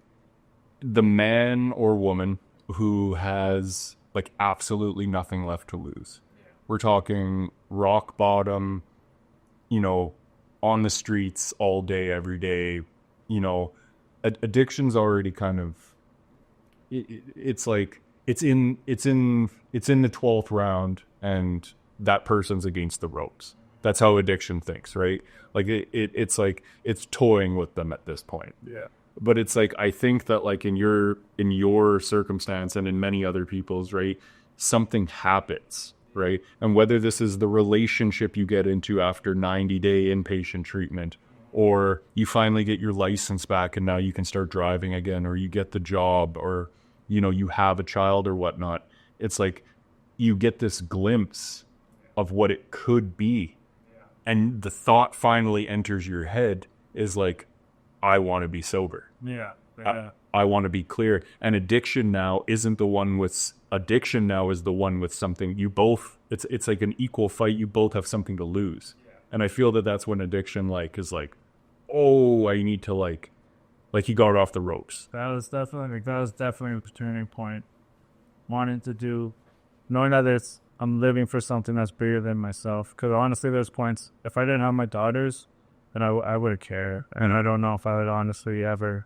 Speaker 1: the man or woman who has like absolutely nothing left to lose. We're talking rock bottom, you know, on the streets all day, every day. You know, addiction's already kind of, it's like, it's in the 12th round and that person's against the ropes. That's how addiction thinks, right? Like it's like, it's toying with them at this point.
Speaker 2: Yeah.
Speaker 1: But it's like, I think that like in your circumstance and in many other people's, right, something happens. Right. And whether this is the relationship you get into after 90-day inpatient treatment, or you finally get your license back and now you can start driving again, or you get the job, or, you know, you have a child or whatnot. It's like you get this glimpse of what it could be. And the thought finally enters your head is like, I want to be sober.
Speaker 2: Yeah.
Speaker 1: I want to be clear. And addiction now is the one with something you both, it's like an equal fight. You both have something to lose. Yeah. And I feel that that's when addiction like is like, oh, I need to like he got off the ropes.
Speaker 2: That was definitely the turning point. Knowing that I'm living for something that's bigger than myself. Because honestly, there's points, if I didn't have my daughters, then I would care. And I don't know if I would honestly ever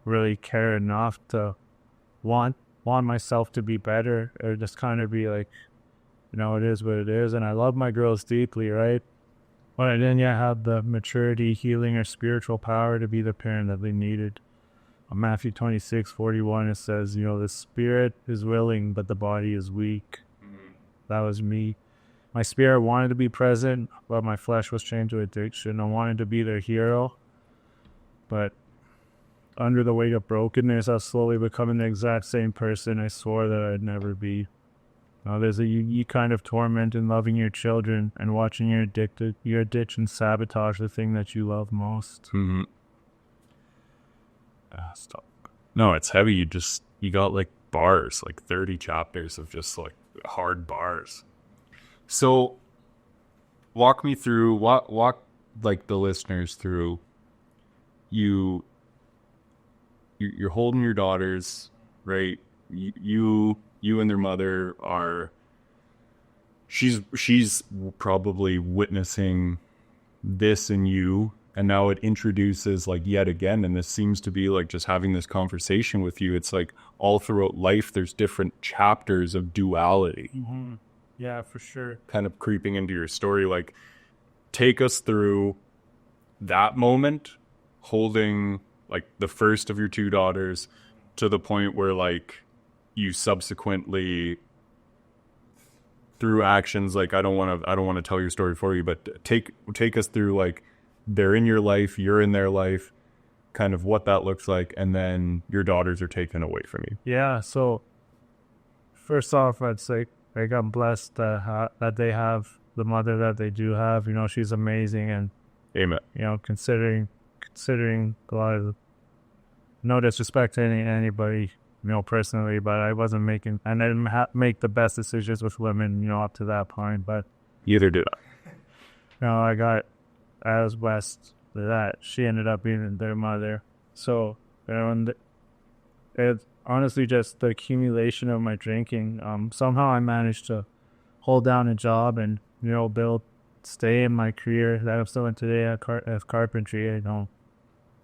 Speaker 2: really care enough to want myself to be better, or just kind of be like, you know, it is what it is. And I love my girls deeply, right? But I didn't yet have the maturity, healing, or spiritual power to be the parent that they needed. On Matthew 26:41, it says, you know, the spirit is willing, but the body is weak. That was me. My spirit wanted to be present, but my flesh was chained to addiction. I wanted to be their hero, but under the weight of brokenness, I was slowly becoming the exact same person I swore that I'd never be. There's a unique kind of torment in loving your children and watching your addiction sabotage the thing that you love most.
Speaker 1: Mm-hmm. Stop. No, it's heavy. You got like bars, like 30 chapters of just like hard bars. So walk me through, walk like the listeners through, you're holding your daughters, right? You and their mother are, she's probably witnessing this in you, and now it introduces like yet again, and this seems to be like just having this conversation with you, it's like all throughout life there's different chapters of duality.
Speaker 2: Mm-hmm. Yeah, for sure.
Speaker 1: Kind of creeping into your story. Like, take us through that moment, holding like the first of your two daughters, to the point where like you subsequently, through actions, like I don't want to tell your story for you, but take us through like they're in your life, you're in their life, kind of what that looks like, and then your daughters are taken away from you.
Speaker 2: Yeah, so first off, I'd say like I'm blessed that they have the mother that they do have. You know, she's amazing, and
Speaker 1: Amen.
Speaker 2: you know, considering a lot of, no disrespect to anybody, you know, personally, but I wasn't making, and I didn't make the best decisions with women, you know, up to that point. But
Speaker 1: Either did I.
Speaker 2: you know, I was blessed that she ended up being their mother. So, you know, and it's honestly just the accumulation of my drinking. Somehow I managed to hold down a job and, you know, stay in my career that I'm still in today as carpentry. You know,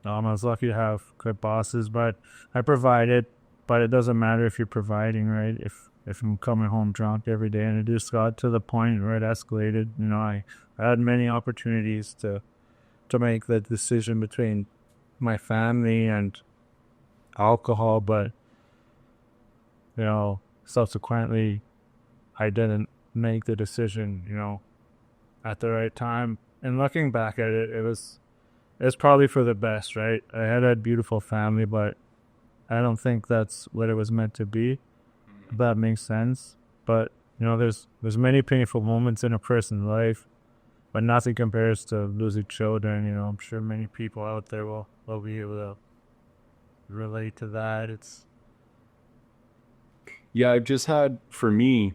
Speaker 2: I was lucky to have good bosses, but I provided. But it doesn't matter if you're providing, right? If I'm coming home drunk every day, and it just got to the point where it escalated. You know, I had many opportunities to make the decision between my family and alcohol, but you know, subsequently I didn't make the decision, you know, at the right time. And looking back at it, it's probably for the best, right? I had a beautiful family, but I don't think that's what it was meant to be. If that makes sense. But you know, there's many painful moments in a person's life, but nothing compares to losing children. You know, I'm sure many people out there will be able to relate to that.
Speaker 1: Yeah, I've just had, for me,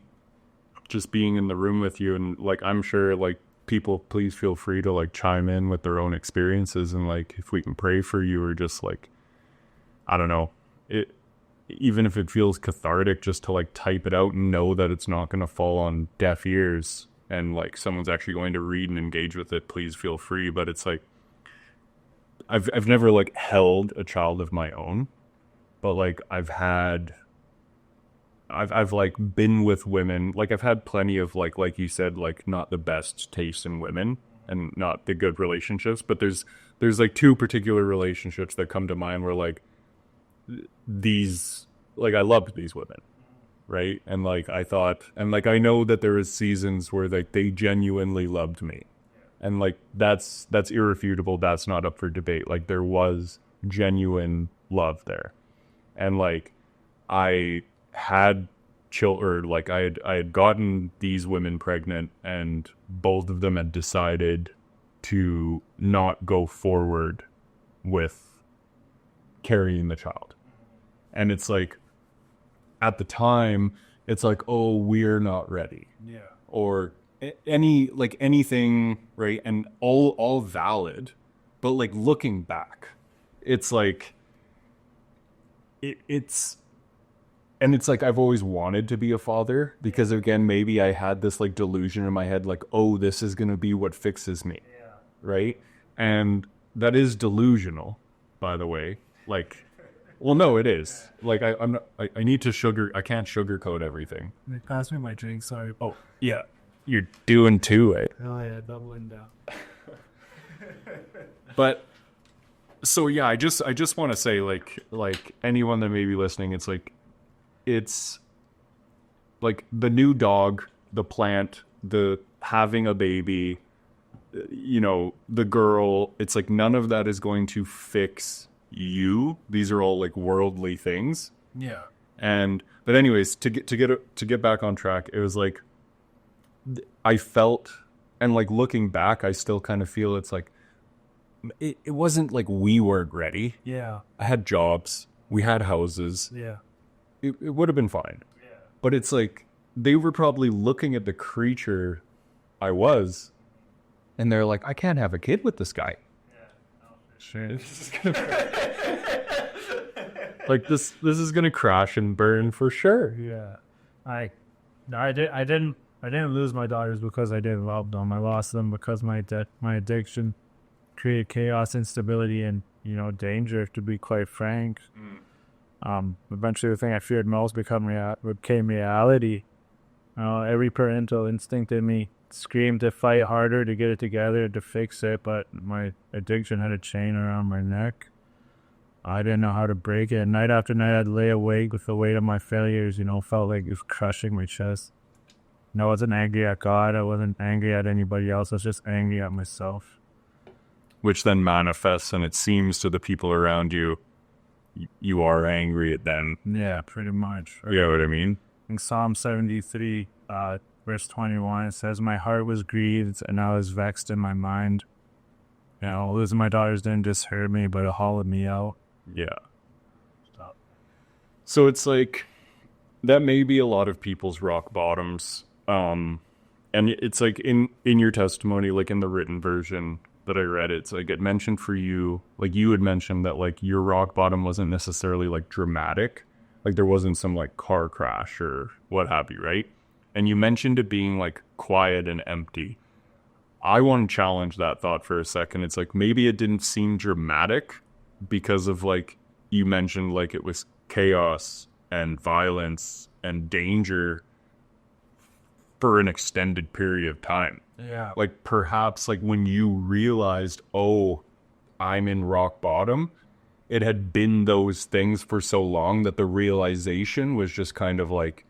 Speaker 1: just being in the room with you, and like I'm sure like people, please feel free to like chime in with their own experiences, and like if we can pray for you, or just like, I don't know, it, even if it feels cathartic just to like type it out and know that it's not going to fall on deaf ears and like someone's actually going to read and engage with it, please feel free. But it's like, I've never like held a child of my own, but like I've like been with women, like I've had plenty of like you said, like not the best taste in women and not the good relationships, but there's like two particular relationships that come to mind where like these, like I loved these women, right? And like I thought, and like I know that there was seasons where like they genuinely loved me, and like that's irrefutable, that's not up for debate. Like there was genuine love there, and like I had children, like I had gotten these women pregnant, and both of them had decided to not go forward with carrying the child. And it's like, at the time, it's like, oh, we're not ready.
Speaker 2: Yeah.
Speaker 1: Or anything, right? And all valid. But like looking back, it's like, it's like I've always wanted to be a father, because again, maybe I had this like delusion in my head, like, oh, this is going to be what fixes me. Yeah. Right? And that is delusional, by the way. Like, well, no, it is. Like, I need to I can't sugarcoat everything.
Speaker 2: They passed me my drink, sorry.
Speaker 1: Oh, yeah. You're doing too, eh?
Speaker 2: Oh, yeah, doubling down.
Speaker 1: But, so yeah, I just want to say, like anyone that may be listening, it's like the new dog, the plant, the having a baby, you know, the girl, it's like none of that is going to fix you. These are all like worldly things.
Speaker 2: Yeah.
Speaker 1: But anyways, to get back on track, it was like I felt, and like looking back, I still kind of feel it's like it wasn't like we weren't ready.
Speaker 2: Yeah.
Speaker 1: I had jobs, we had houses.
Speaker 2: Yeah.
Speaker 1: it would have been fine. Yeah. But it's like they were probably looking at the creature I was, and they're like, I can't have a kid with this guy.
Speaker 2: Shit.
Speaker 1: Like this is gonna crash and burn for sure.
Speaker 2: Yeah. I didn't lose my daughters because I didn't love them. I lost them because my addiction created chaos, instability, and danger. To be quite frank, eventually the thing I feared most became reality. Every parental instinct in me screamed to fight harder, to get it together, to fix it, but my addiction had a chain around my neck. I didn't know how to break it. Night after night, I'd lay awake with the weight of my failures, felt like it was crushing my chest. I wasn't angry at God. I wasn't angry at anybody else. I was just angry at myself.
Speaker 1: Which then manifests, and it seems to the people around you, you are angry at them.
Speaker 2: Yeah, pretty much.
Speaker 1: You know what I mean?
Speaker 2: In Psalm 73, verse 21, it says, my heart was grieved and I was vexed in my mind. Losing my daughters didn't just hurt me, but it hollowed me out.
Speaker 1: Yeah. Stop. So it's like, that may be a lot of people's rock bottoms. And it's like in your testimony, like in the written version that I read, it's like it mentioned for you, like you had mentioned that like your rock bottom wasn't necessarily like dramatic. Like there wasn't some like car crash or what have you, right? And you mentioned it being like quiet and empty. I want to challenge that thought for a second. It's like maybe it didn't seem dramatic because of like you mentioned like it was chaos and violence and danger for an extended period of time.
Speaker 2: Yeah.
Speaker 1: Like perhaps like when you realized, oh, I'm in rock bottom, it had been those things for so long that the realization was just kind of like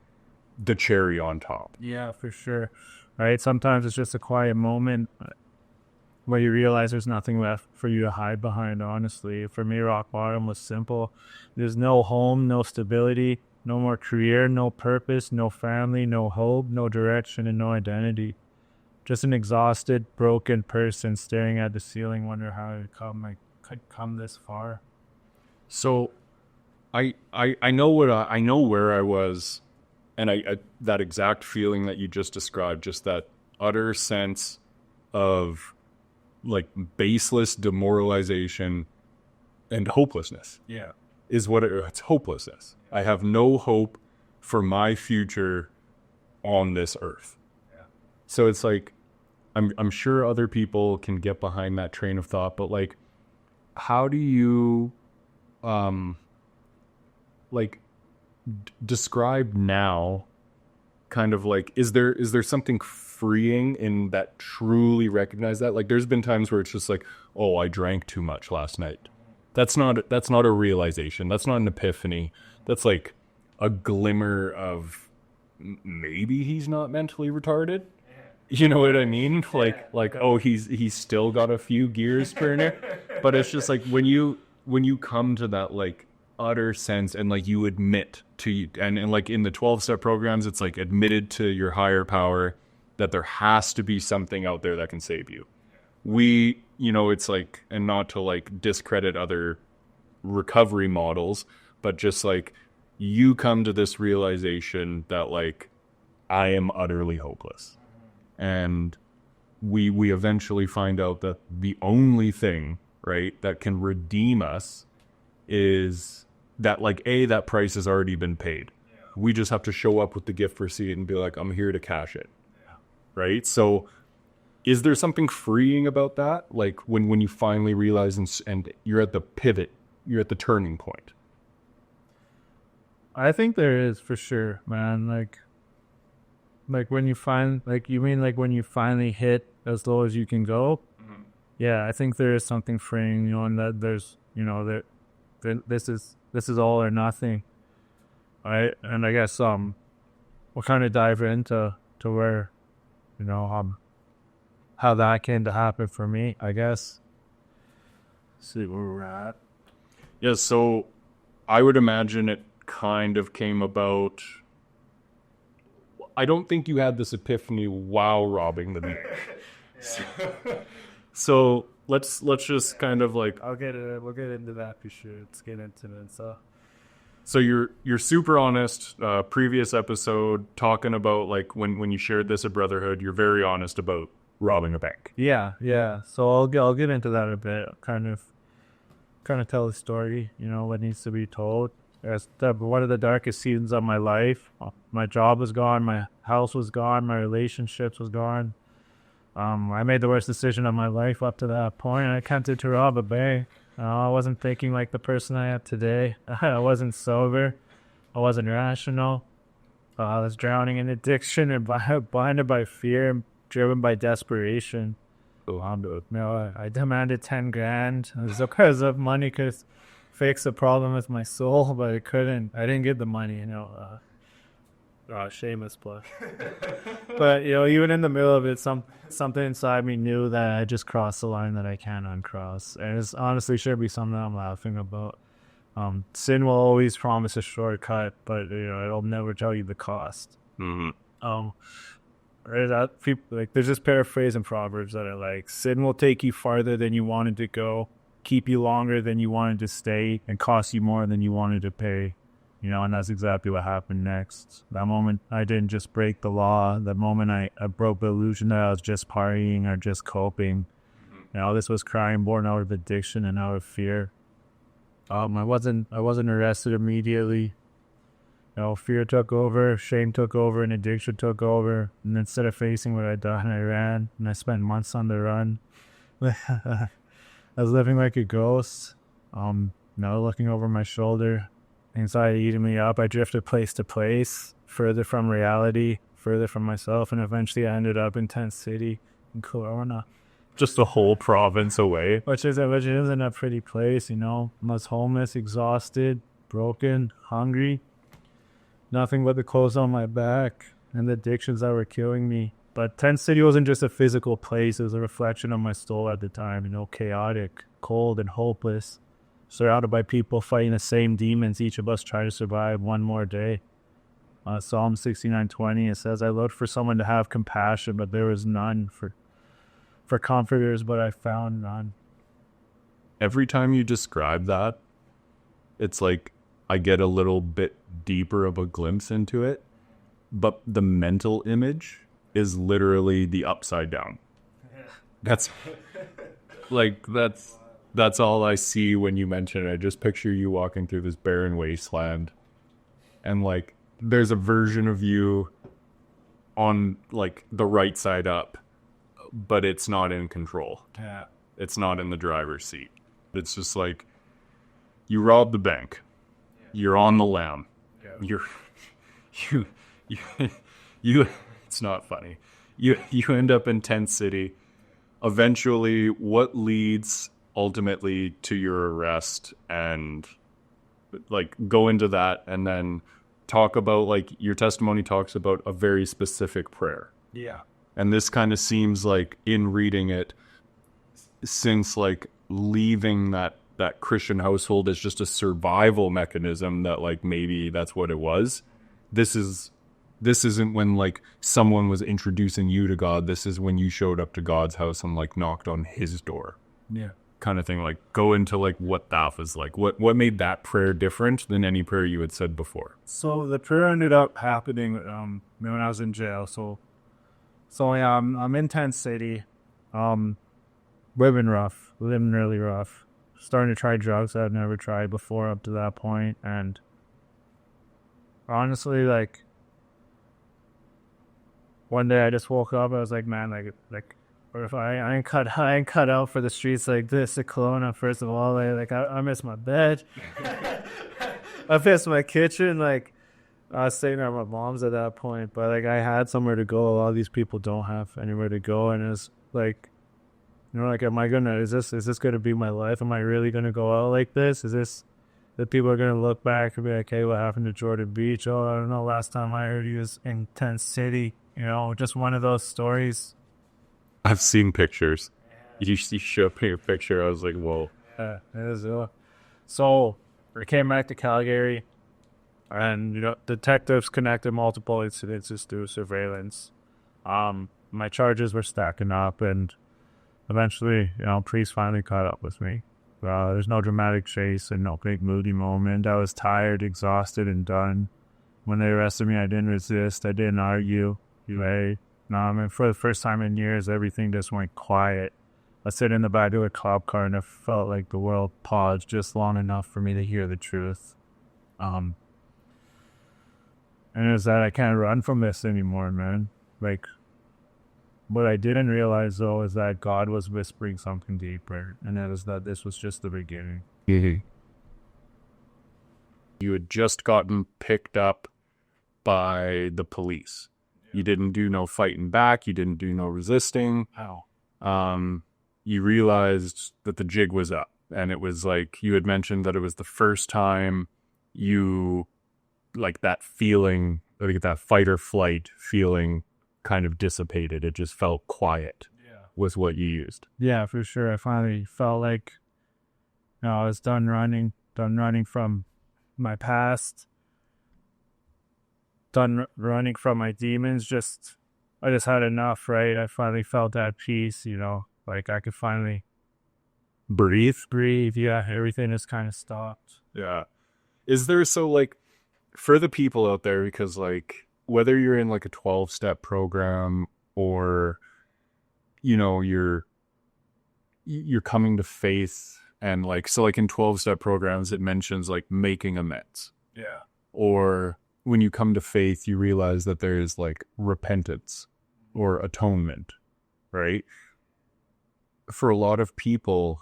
Speaker 1: the cherry on top.
Speaker 2: Yeah, for sure. Right? Sometimes it's just a quiet moment where you realize there's nothing left for you to hide behind, honestly. For me, rock bottom was simple. There's no home, no stability, no more career, no purpose, no family, no hope, no direction, and no identity. Just an exhausted, broken person staring at the ceiling, wondering how I could come this far.
Speaker 1: So I know I know where I was, and I that exact feeling that you just described, just that utter sense of like baseless demoralization and hopelessness.
Speaker 2: Yeah.
Speaker 1: Is what it's hopelessness. I have no hope for my future on this earth. Yeah. So it's like I'm sure other people can get behind that train of thought, but like how do you describe now kind of like is there something freeing in that truly recognize that? Like there's been times where it's just like, oh, I drank too much last night. That's not a realization. That's not an epiphany. That's like a glimmer of maybe he's not mentally retarded. You know what I mean? Like oh, he's still got a few gears turning. But it's just like when you come to that like utter sense and like you admit to and like in the 12-step programs, it's like admitted to your higher power that there has to be something out there that can save you. It's like, and not to like discredit other recovery models, but just like you come to this realization that like I am utterly hopeless. And we eventually find out that the only thing, right, that can redeem us is that like that price has already been paid. Yeah. We just have to show up with the gift receipt and be like, I'm here to cash it. Yeah. Right? So is there something freeing about that? Like when you finally realize and you're at the pivot, you're at the turning point.
Speaker 2: I think there is for sure, man. Like when you find, like you mean like when you finally hit as low as you can go. Mm-hmm. Yeah, I think there is something freeing, and that there's, this is all or nothing. Right? And I guess we'll kind of dive into where, how that came to happen for me, I guess. Let's see where we're at.
Speaker 1: Yeah, so I would imagine it kind of came about. I don't think you had this epiphany while robbing the bank. So let's just kind of like
Speaker 2: we'll get into that for sure. Let's get into it.
Speaker 1: So you're super honest. Previous episode talking about like when you shared this at Brotherhood, you're very honest about robbing a bank.
Speaker 2: Yeah. So I'll get into that a bit. Kind of tell the story. What needs to be told. As one of the darkest seasons of my life. My job was gone. My house was gone. My relationships was gone. I made the worst decision of my life up to that point. I attempted to rob a bank. I wasn't thinking like the person I am today. I wasn't sober. I wasn't rational. I was drowning in addiction and blinded by fear and driven by desperation. I demanded 10 grand because of money could fix the problem with my soul, but it couldn't. I didn't get the money, shameless plug. But even in the middle of it, something inside me knew that I just crossed the line that I can't uncross, and it's honestly should be something I'm laughing about. Sin will always promise a shortcut, but it'll never tell you the cost. There's this paraphrase in Proverbs that I like: sin will take you farther than you wanted to go, keep you longer than you wanted to stay, and cost you more than you wanted to pay. And that's exactly what happened next. That moment, I didn't just break the law. That moment, I broke the illusion that I was just partying or just coping. This was crime born out of addiction and out of fear. I wasn't arrested immediately. Fear took over, shame took over, and addiction took over. And instead of facing what I'd done, I ran, and I spent months on the run. I was living like a ghost. Looking over my shoulder. Anxiety eating me up. I drifted place to place, further from reality, further from myself, and eventually I ended up in Tent City in Kelowna.
Speaker 1: Just a whole province away.
Speaker 2: Which isn't a pretty place, I was homeless, exhausted, broken, hungry. Nothing but the clothes on my back and the addictions that were killing me. But Tent City wasn't just a physical place, it was a reflection of my soul at the time, chaotic, cold, and hopeless. Surrounded by people fighting the same demons, each of us trying to survive one more day. Psalm 69:20, it says, I looked for someone to have compassion, but there was none, for comforters, but I found none.
Speaker 1: Every time you describe that, it's like I get a little bit deeper of a glimpse into it, but the mental image is literally the upside down. That's all I see when you mention it. I just picture you walking through this barren wasteland, and like there's a version of you on like the right side up, but it's not in control.
Speaker 2: Yeah.
Speaker 1: It's not in the driver's seat. It's just like you robbed the bank. Yeah. You're on the lam. Yeah. You it's not funny. You end up in Tent City. Eventually, what leads ultimately to your arrest, and like go into that, and then talk about like your testimony talks about a very specific prayer.
Speaker 2: Yeah.
Speaker 1: And this kind of seems like, in reading it, since like leaving that Christian household is just a survival mechanism, that like maybe that's what it was. This isn't when like someone was introducing you to God. This is when you showed up to God's house and like knocked on his door.
Speaker 2: Yeah. Kind
Speaker 1: of thing. Like go into like what that was like. What made that prayer different than any prayer you had said before?
Speaker 2: So the prayer ended up happening when I was in jail. So yeah, I'm in Tent City, living really rough, starting to try drugs that I've never tried before up to that point, and honestly, like one day I just woke up. I was like, man, like. Or if I ain't cut out for the streets like this at Kelowna. First of all, I miss my bed. I miss my kitchen. Like I was staying at my mom's at that point, but like I had somewhere to go. A lot of these people don't have anywhere to go, and it's like, like, is this gonna be my life? Am I really gonna go out like this? Is this that people are gonna look back and be like, hey, what happened to Jordan Beach? Oh, I don't know. Last time I heard he was in Tent City. Just one of those stories.
Speaker 1: I've seen pictures. You showed me a picture. I was like, whoa.
Speaker 2: It is. So I came back to Calgary, and detectives connected multiple incidences through surveillance. My charges were stacking up, and eventually, police finally caught up with me. There's no dramatic chase and no big moody moment. I was tired, exhausted, and done. When they arrested me, I didn't resist. I didn't argue. No, I mean, for the first time in years, everything just went quiet. I sat in the back of a cop car and I felt like the world paused just long enough for me to hear the truth. And it was that I can't run from this anymore, man. Like, what I didn't realize, though, is that God was whispering something deeper, and that is that this was just the beginning.
Speaker 1: You had just gotten picked up by the police. You didn't do no fighting back. You didn't do no resisting.
Speaker 2: Wow.
Speaker 1: You realized that the jig was up. And it was like, you had mentioned that it was the first time you, like that feeling, like that fight or flight feeling kind of dissipated. It just felt quiet. Was what you used.
Speaker 2: Yeah, for sure. I finally felt like, I was done running from my past, done running from my demons. I just had enough, right? I finally felt that peace, like I could finally
Speaker 1: Breathe.
Speaker 2: Yeah, everything just kind of stopped.
Speaker 1: Yeah. Is there, so like, for the people out there, because like, whether you're in like a 12-step program or, you're coming to faith, and like, so like in 12-step programs, it mentions like making amends.
Speaker 2: Yeah.
Speaker 1: Or when you come to faith, you realize that there is like repentance or atonement, right? For a lot of people,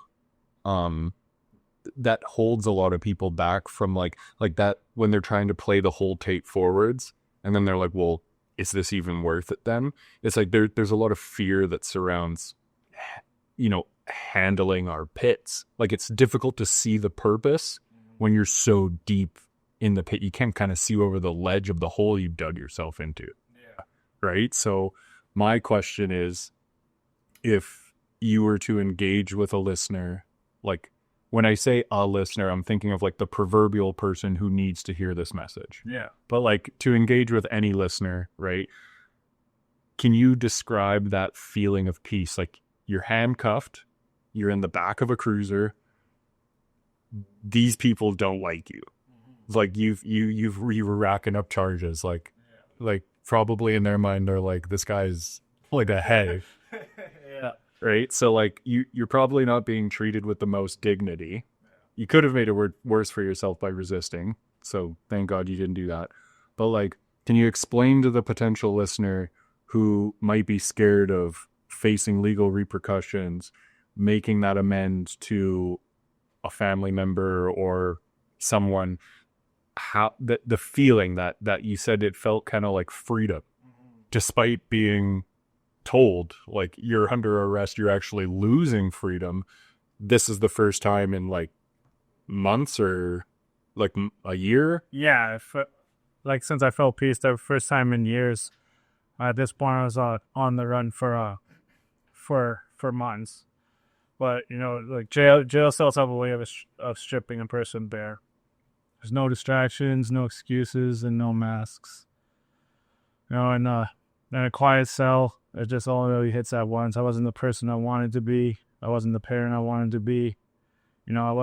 Speaker 1: that holds a lot of people back from like that when they're trying to play the whole tape forwards, and then they're like, well, is this even worth it then? It's like there's a lot of fear that surrounds, handling our pits. Like, it's difficult to see the purpose when you're so deep in the pit. You can't kind of see over the ledge of the hole you dug yourself into.
Speaker 2: Yeah.
Speaker 1: Right? So my question is, if you were to engage with a listener, like, when I say a listener, I'm thinking of like the proverbial person who needs to hear this message.
Speaker 2: Yeah.
Speaker 1: But like, to engage with any listener, right? Can you describe that feeling of peace? Like, you're handcuffed, you're in the back of a cruiser. These people don't like you. Like, you were racking up charges. Like probably in their mind, they're like, this guy's like a head.
Speaker 2: Yeah.
Speaker 1: Right? So like, you're probably not being treated with the most dignity. You could have made it worse for yourself by resisting. So thank God you didn't do that. But like, can you explain to the potential listener who might be scared of facing legal repercussions, making that amends to a family member or someone, how the feeling that you said it felt kind of like freedom, despite being told like you're under arrest, you're actually losing freedom. This is the first time in like months or like a year.
Speaker 2: Yeah, like since I felt peace, the first time in years. At this point, I was on the run for months. But like jail cells have a way of stripping a person bare. There's no distractions, no excuses, and no masks. In a quiet cell, it just all really hits at once. I wasn't the person I wanted to be. I wasn't the parent I wanted to be. I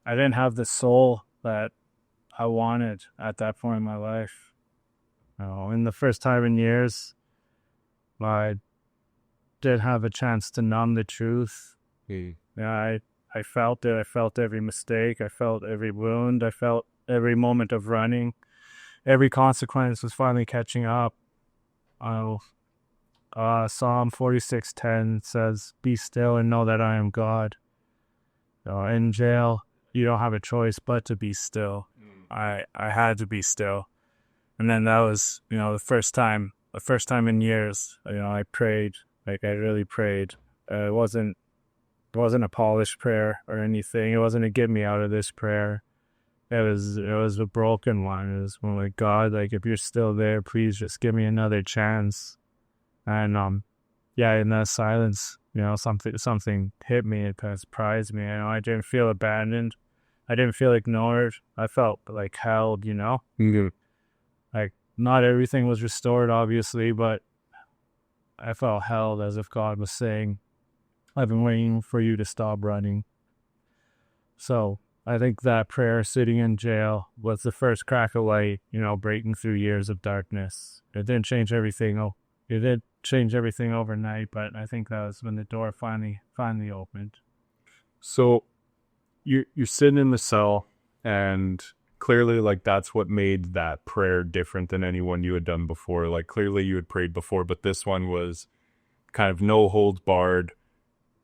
Speaker 2: didn't have the soul that I wanted at that point in my life. In the first time in years, I did have a chance to numb the truth. Yeah, I felt it. I felt every mistake. I felt every wound. I felt every moment of running. Every consequence was finally catching up. Psalm 46:10 says, "Be still and know that I am God." In jail, you don't have a choice but to be still. I had to be still. And then that was, the first time in years, I prayed, like I really prayed. It wasn't a polished prayer or anything. It wasn't a get me out of this prayer. It was a broken one. It was more like, God, like, if you're still there, please just give me another chance. And in that silence, something hit me. It kind of surprised me. I didn't feel abandoned. I didn't feel ignored. I felt like held.
Speaker 1: Mm-hmm.
Speaker 2: Like, not everything was restored, obviously, but I felt held, as if God was saying, I've been waiting for you to stop running. So I think that prayer sitting in jail was the first crack of light, breaking through years of darkness. It didn't change everything. It did change everything overnight, but I think that was when the door finally opened.
Speaker 1: So you're sitting in the cell, and clearly, like, that's what made that prayer different than anyone you had done before. Like, clearly you had prayed before, but this one was kind of no holds barred.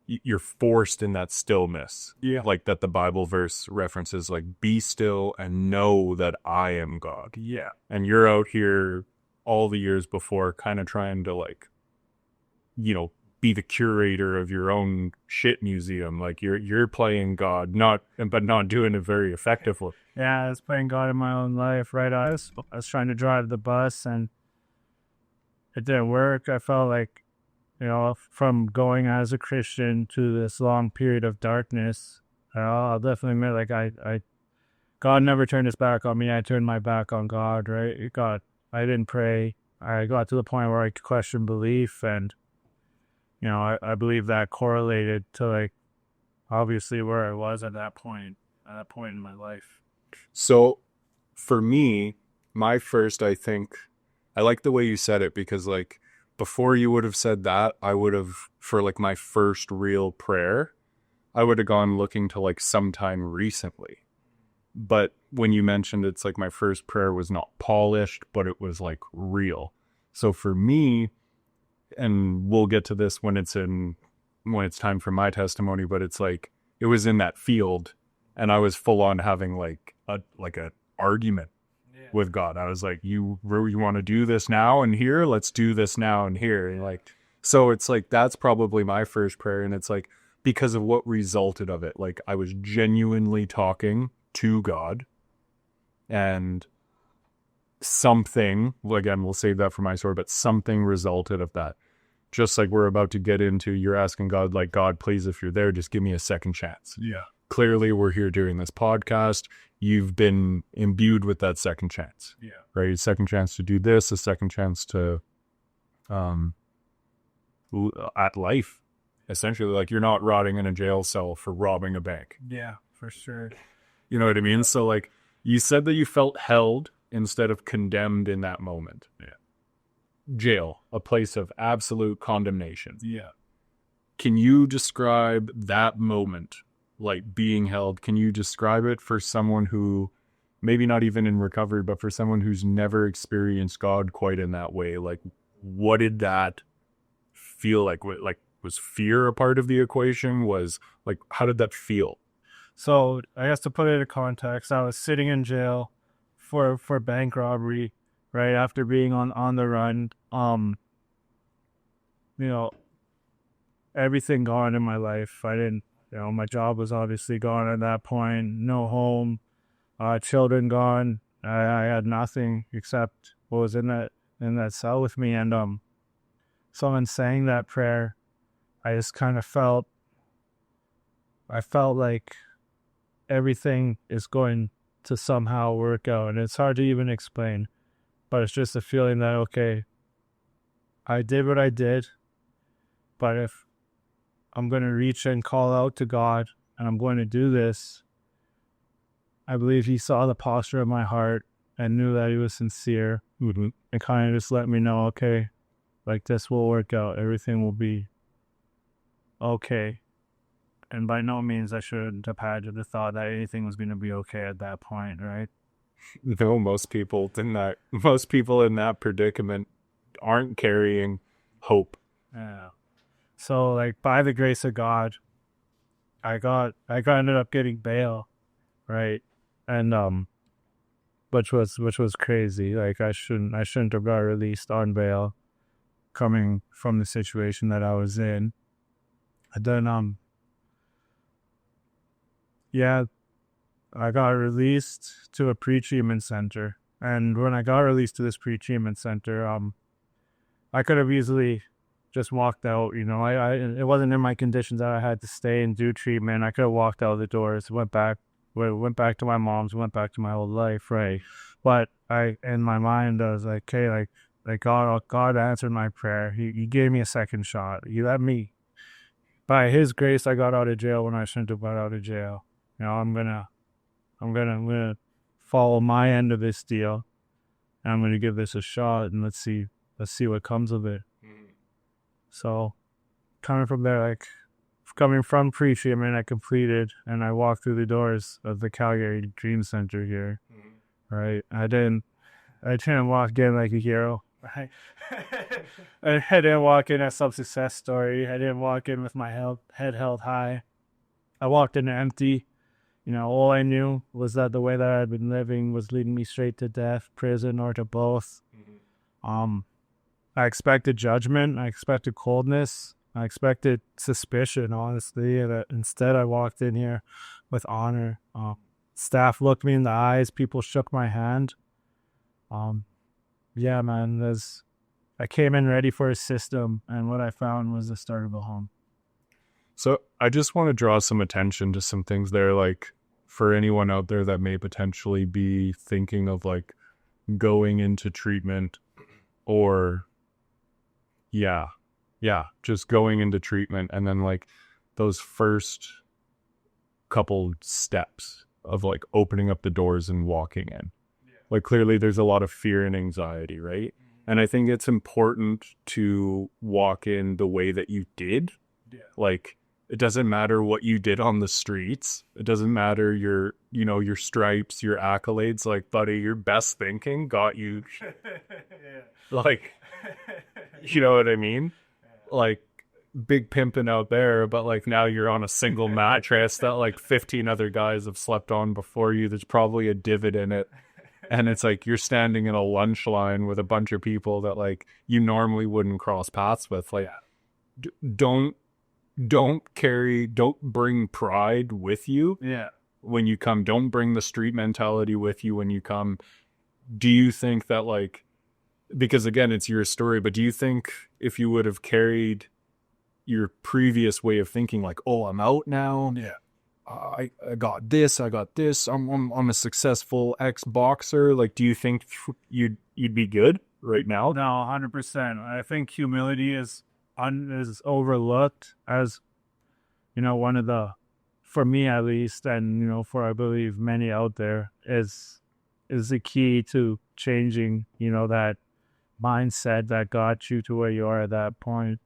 Speaker 1: You're forced in that stillness.
Speaker 2: Yeah.
Speaker 1: Like that the Bible verse references, like, be still and know that I am God.
Speaker 2: Yeah.
Speaker 1: And you're out here all the years before kind of trying to, like, be the curator of your own shit museum. Like you're playing God, but not doing it very effectively.
Speaker 2: Yeah, I was playing God in my own life, right? I was trying to drive the bus and it didn't work. I felt like, from going as a Christian to this long period of darkness, I'll definitely admit, like, God never turned his back on me. I turned my back on God, right? I didn't pray. I got to the point where I questioned belief, and, I believe that correlated to, like, obviously where I was at that point in my life.
Speaker 1: So for me, my first, I think, I like the way you said it, because, like, before you would have said that, I would have, for, like, my first real prayer, I would have gone looking to, like, sometime recently. But when you mentioned it's like my first prayer was not polished, but it was, like, real. So for me, and we'll get to this when it's time for my testimony, but it's like, it was in that field, and I was full on having like an argument with God. I was like, you want to do this now and here? Let's do this now and here. And like, so it's like, that's probably my first prayer. And it's like, because of what resulted of it, like, I was genuinely talking to God, and something, again, we'll save that for my story, but something resulted of that. Just like we're about to get into, you're asking God, like, God, please, if you're there, just give me a second chance.
Speaker 2: Yeah.
Speaker 1: Clearly, we're here doing this podcast. You've been imbued with that second chance.
Speaker 2: Yeah.
Speaker 1: Right? A second chance to do this, a second chance to, at life, essentially. Like, you're not rotting in a jail cell for robbing a bank.
Speaker 2: Yeah, for sure.
Speaker 1: You know what I mean? So, like, you said that you felt held instead of condemned in that moment.
Speaker 2: Yeah.
Speaker 1: Jail, a place of absolute condemnation.
Speaker 2: Yeah.
Speaker 1: Can you describe that moment, like being held? Can you describe it for someone who, maybe not even in recovery, but for someone who's never experienced God quite in that way? Like, what did that feel like? Like, was fear a part of the equation? Was, like, how did that feel?
Speaker 2: So I guess to put it in context, I was sitting in jail for bank robbery, right after being on the run. Everything gone in my life. I didn't, my job was obviously gone at that point. No home, children gone. I had nothing except what was in that cell with me. And someone saying that prayer, I just kind of felt like everything is going to somehow work out, and it's hard to even explain, but it's just a feeling that, okay, I did what I did, but if I'm going to reach and call out to God and I'm going to do this, I believe he saw the posture of my heart and knew that he was sincere, and kind of just let me know, okay, like, this will work out, everything will be okay. And by no means I shouldn't have had the thought that anything was going to be okay at that point, right?
Speaker 1: No, most people in that predicament aren't carrying hope.
Speaker 2: Yeah. So, like, by the grace of God, I ended up getting bail, right? And which was crazy. Like, I shouldn't have got released on bail, coming from the situation that I was in. And then yeah, I got released to a pre-treatment center. And when I got released to this pre-treatment center, I could have easily just walked out. It wasn't in my conditions that I had to stay and do treatment. I could have walked out the doors, went back to my mom's, went back to my old life, right? But in my mind, I was like, okay, like God answered my prayer. He gave me a second shot. He let me by His grace, I got out of jail when I shouldn't have got out of jail. You know, I'm gonna follow my end of this deal, and I'm gonna give this a shot, and let's see what comes of it. So, coming from there, like coming from pre-treatment, I completed, and I walked through the doors of the Calgary Dream Center here. Right, I didn't walk in like a hero. Right, I didn't walk in as some success story. I didn't walk in with my head held high. I walked in empty. You know, all I knew was that the way that I had been living was leading me straight to death, prison, or to both. I expected judgment. I expected coldness. I expected suspicion, honestly. And instead, I walked in here with honor. Staff looked me in the eyes. People shook my hand. Yeah, man, I came in ready for a system, and what I found was the start of a home.
Speaker 1: So I just want to draw some attention to some things there, like for anyone out there that may potentially be thinking of like going into treatment or just going into treatment, and then like those first couple steps of like opening up the doors and walking in. Like clearly there's a lot of fear and anxiety, right? And I think it's important to walk in the way that you did. Like it doesn't matter what you did on the streets. It doesn't matter your stripes, your accolades. Like, buddy, your best thinking got you like, you know what I mean? Like big pimping out there, but like now you're on a single mattress that like 15 other guys have slept on before you. There's probably a divot in it. And it's like you're standing in a lunch line with a bunch of people that like you normally wouldn't cross paths with. Like, don't bring pride with you. When you come, don't bring the street mentality with you when you come. Do you think that like, because again, it's your story, but do you think if you would have carried your previous way of thinking, like, oh, I'm out now. I got this. I'm a successful ex-boxer. Like, do you think you'd be good right now?
Speaker 2: No, 100%. I think humility is overlooked as, you know, one of the, for me at least, and you know, for I believe many out there, is the key to changing, you know, that mindset that got you to where you are at that point.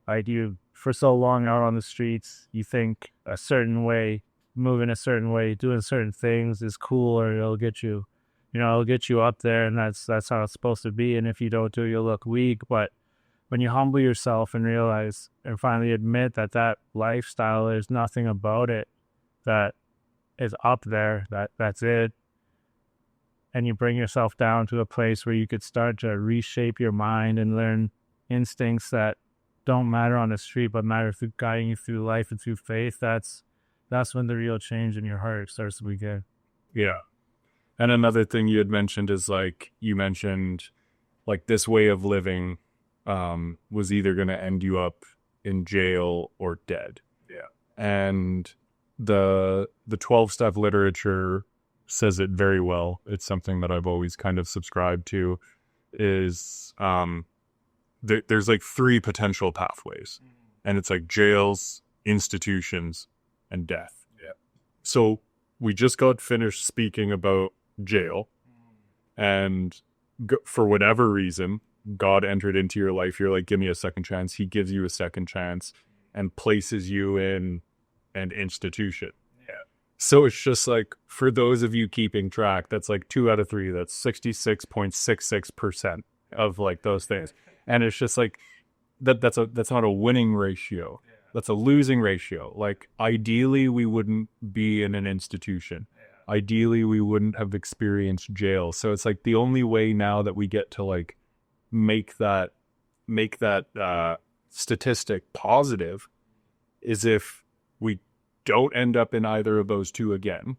Speaker 2: Like you, for so long out on the streets, you think a certain way, moving a certain way, doing certain things is cool, or it'll get you, you know, it'll get you up there, and that's how it's supposed to be. And if you don't do, you'll look weak. But when you humble yourself and realize and finally admit that lifestyle, there's nothing about it that is up there, that's it, and you bring yourself down to a place where you could start to reshape your mind and learn instincts that don't matter on the street but matter through guiding you through life and through faith, that's when the real change in your heart starts to begin.
Speaker 1: Yeah. And another thing you had mentioned is like, you mentioned like this way of living was either going to end you up in jail or dead. And the 12-step literature says it very well. It's something that I've always kind of subscribed to, is there's like 3 potential pathways, and it's like jails, institutions, and death. So we just got finished speaking about jail, and for whatever reason, God entered into your life. You're like, give me a second chance. He gives you a second chance and places you in an institution. So it's just like, for those of you keeping track, that's like 2 out of 3. That's 66.66% of like those things. And it's just like, that's not a winning ratio. That's a losing ratio. Like, ideally, we wouldn't be in an institution. Ideally, we wouldn't have experienced jail. So it's like the only way now that we get to like make that statistic positive is if we don't end up in either of those 2 again.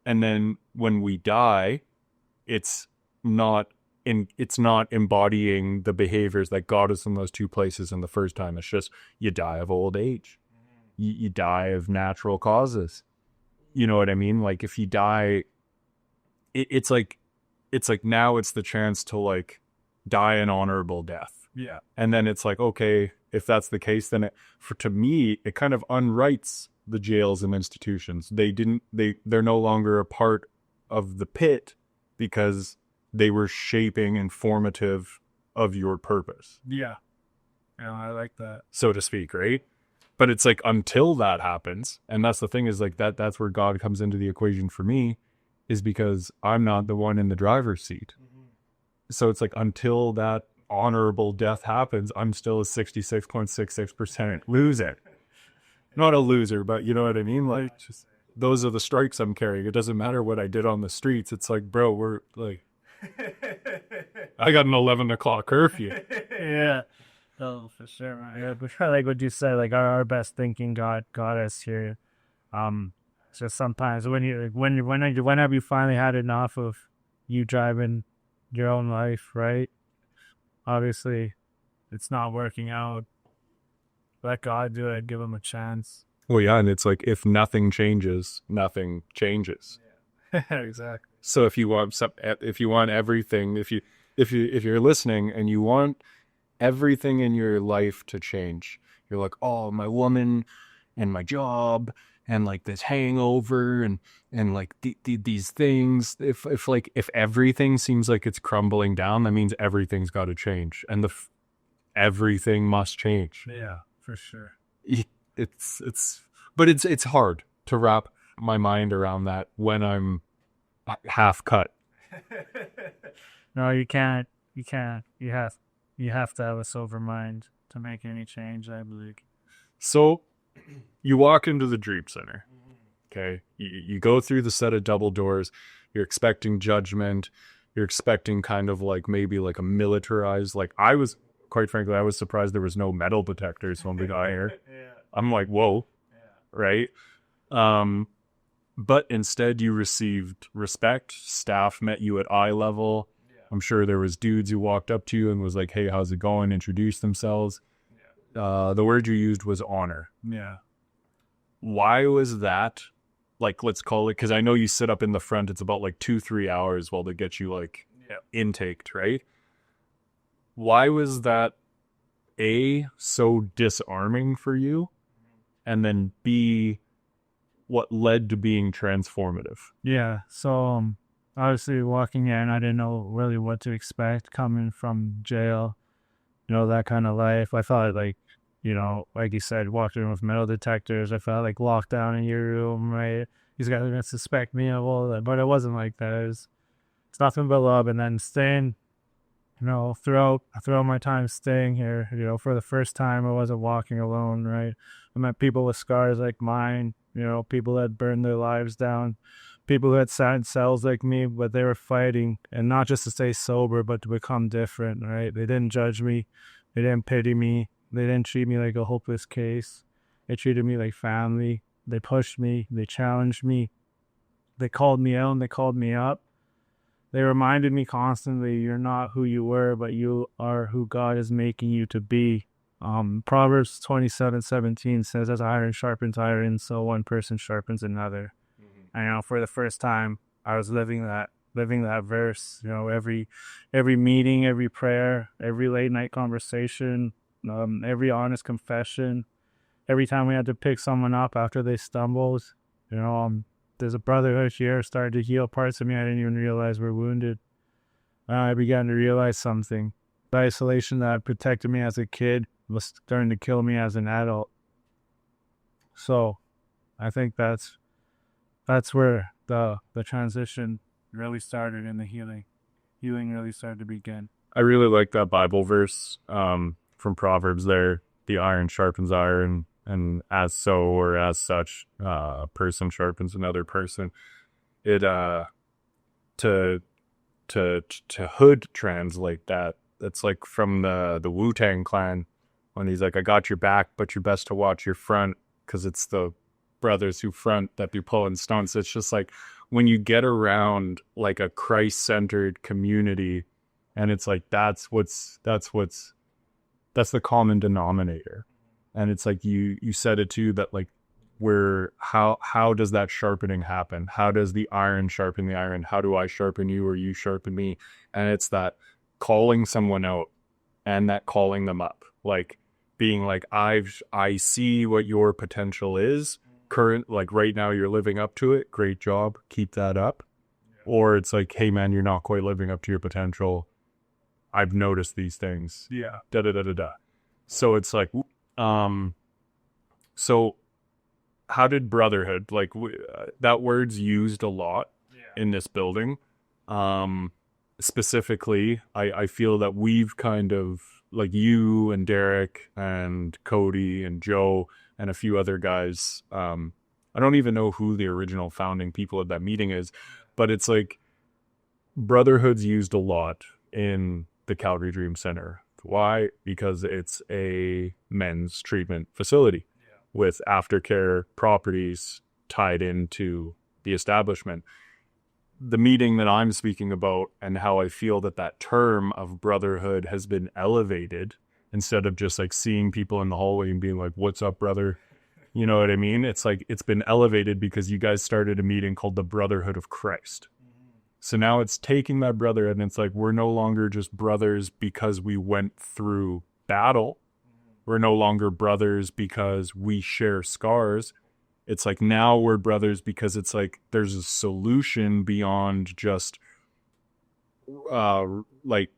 Speaker 1: And then when we die, it's not embodying the behaviors that got us in those 2 places in the first time. It's just, you die of old age. You die of natural causes. You know what I mean? Like, if you die, it's like now it's the chance to like die an honorable death. And then it's like, okay, if that's the case, then to me, it kind of unwrites the jails and institutions. They're no longer a part of the pit because they were shaping and formative of your purpose.
Speaker 2: Yeah. Yeah, I like that.
Speaker 1: So to speak, right? But it's like until that happens, and that's the thing is like that's where God comes into the equation for me, is because I'm not the one in the driver's seat. Mm-hmm. So it's like until that honorable death happens, I'm still a 66.66% loser. Not a loser, but you know what I mean? Like, just, those are the strikes I'm carrying. It doesn't matter what I did on the streets. It's like, bro, we're like, I got an 11 o'clock curfew.
Speaker 2: Yeah. Oh, for sure, man. Yeah, but like what you said, like our best thinking got us here. It's just sometimes whenever you finally had enough of you driving your own life, right? Obviously, it's not working out. Let God do it. Give him a chance.
Speaker 1: Well, yeah, and it's like if nothing changes, nothing changes.
Speaker 2: Yeah. Exactly.
Speaker 1: So if you want everything, if you're listening and you want everything in your life to change, you're like, oh, my woman and my job and like this hangover and like these things. If everything seems like it's crumbling down, that means everything's got to change, and everything must change.
Speaker 2: Yeah, for sure.
Speaker 1: But it's hard to wrap my mind around that when I'm half cut.
Speaker 2: No, you can't. You have to have a sober mind to make any change, I believe.
Speaker 1: So you walk into the Dream Center. Okay. You go through the set of double doors. You're expecting judgment. You're expecting kind of like maybe like a militarized, like quite frankly, I was surprised there was no metal detectors when we got here. Yeah. I'm like, whoa. Yeah. Right. But instead you received respect. Staff met you at eye level. I'm sure there was dudes who walked up to you and was like, hey, how's it going? Introduce themselves. Yeah. The word you used was honor.
Speaker 2: Yeah.
Speaker 1: Why was that? Like, let's call it, because I know you sit up in the front. It's about like 2-3 hours while they get you like intaked, right? Why was that A, so disarming for you? And then B, what led to being transformative?
Speaker 2: Yeah. So, obviously walking in, I didn't know really what to expect coming from jail, that kind of life. I thought like, like you said, walked in with metal detectors. I felt like locked down in your room, right? These guys are going to suspect me of all that, but it wasn't like that. It's nothing but love. And then staying, throughout my time staying here, for the first time, I wasn't walking alone, right? I met people with scars like mine, people that burned their lives down. People who had sat in cells like me, but they were fighting, and not just to stay sober, but to become different, right? They didn't judge me. They didn't pity me. They didn't treat me like a hopeless case. They treated me like family. They pushed me. They challenged me. They called me out and they called me up. They reminded me constantly, you're not who you were, but you are who God is making you to be. Proverbs 27:17 says, as iron sharpens iron, so one person sharpens another. And for the first time, I was living that verse. Every meeting, every prayer, every late night conversation, every honest confession, every time we had to pick someone up after they stumbled. There's a brotherhood here started to heal parts of me I didn't even realize were wounded. I began to realize something. The isolation that protected me as a kid was starting to kill me as an adult. So, I think that's where the transition really started in the healing. Healing really started to begin.
Speaker 1: I really like that Bible verse from Proverbs there. The iron sharpens iron, and as so or as such, person sharpens another person. It to hood translate that. That's like from the Wu-Tang Clan when he's like, I got your back, but you're best to watch your front, because it's the brothers who front that be pulling stunts. It's just like when you get around like a Christ-centered community, and it's like that's the common denominator. And it's like you said it too, that like how does that sharpening happen? How does the iron sharpen the iron? How do I sharpen you or you sharpen me? And it's that calling someone out and that calling them up, like being like, I see what your potential is current, like right now you're living up to it. Great job. Keep that up. Or it's like, hey man, you're not quite living up to your potential. I've noticed these things.
Speaker 2: Yeah.
Speaker 1: Da da da da da. So it's like, so how did brotherhood, like that word's used a lot in this building. Specifically, I feel that we've kind of, like you and Derek and Cody and Joe and a few other guys, I don't even know who the original founding people of that meeting is, but it's like brotherhood's used a lot in the Calgary Dream Center. Why? Because it's a men's treatment facility with aftercare properties tied into the establishment. The meeting that I'm speaking about and how I feel that that term of brotherhood has been elevated instead of just like seeing people in the hallway and being like, what's up, brother? You know what I mean? It's like, it's been elevated because you guys started a meeting called the Brotherhood of Christ. So now it's taking that brother and it's like, we're no longer just brothers because we went through battle. We're no longer brothers because we share scars. It's like now we're brothers because it's like there's a solution beyond just like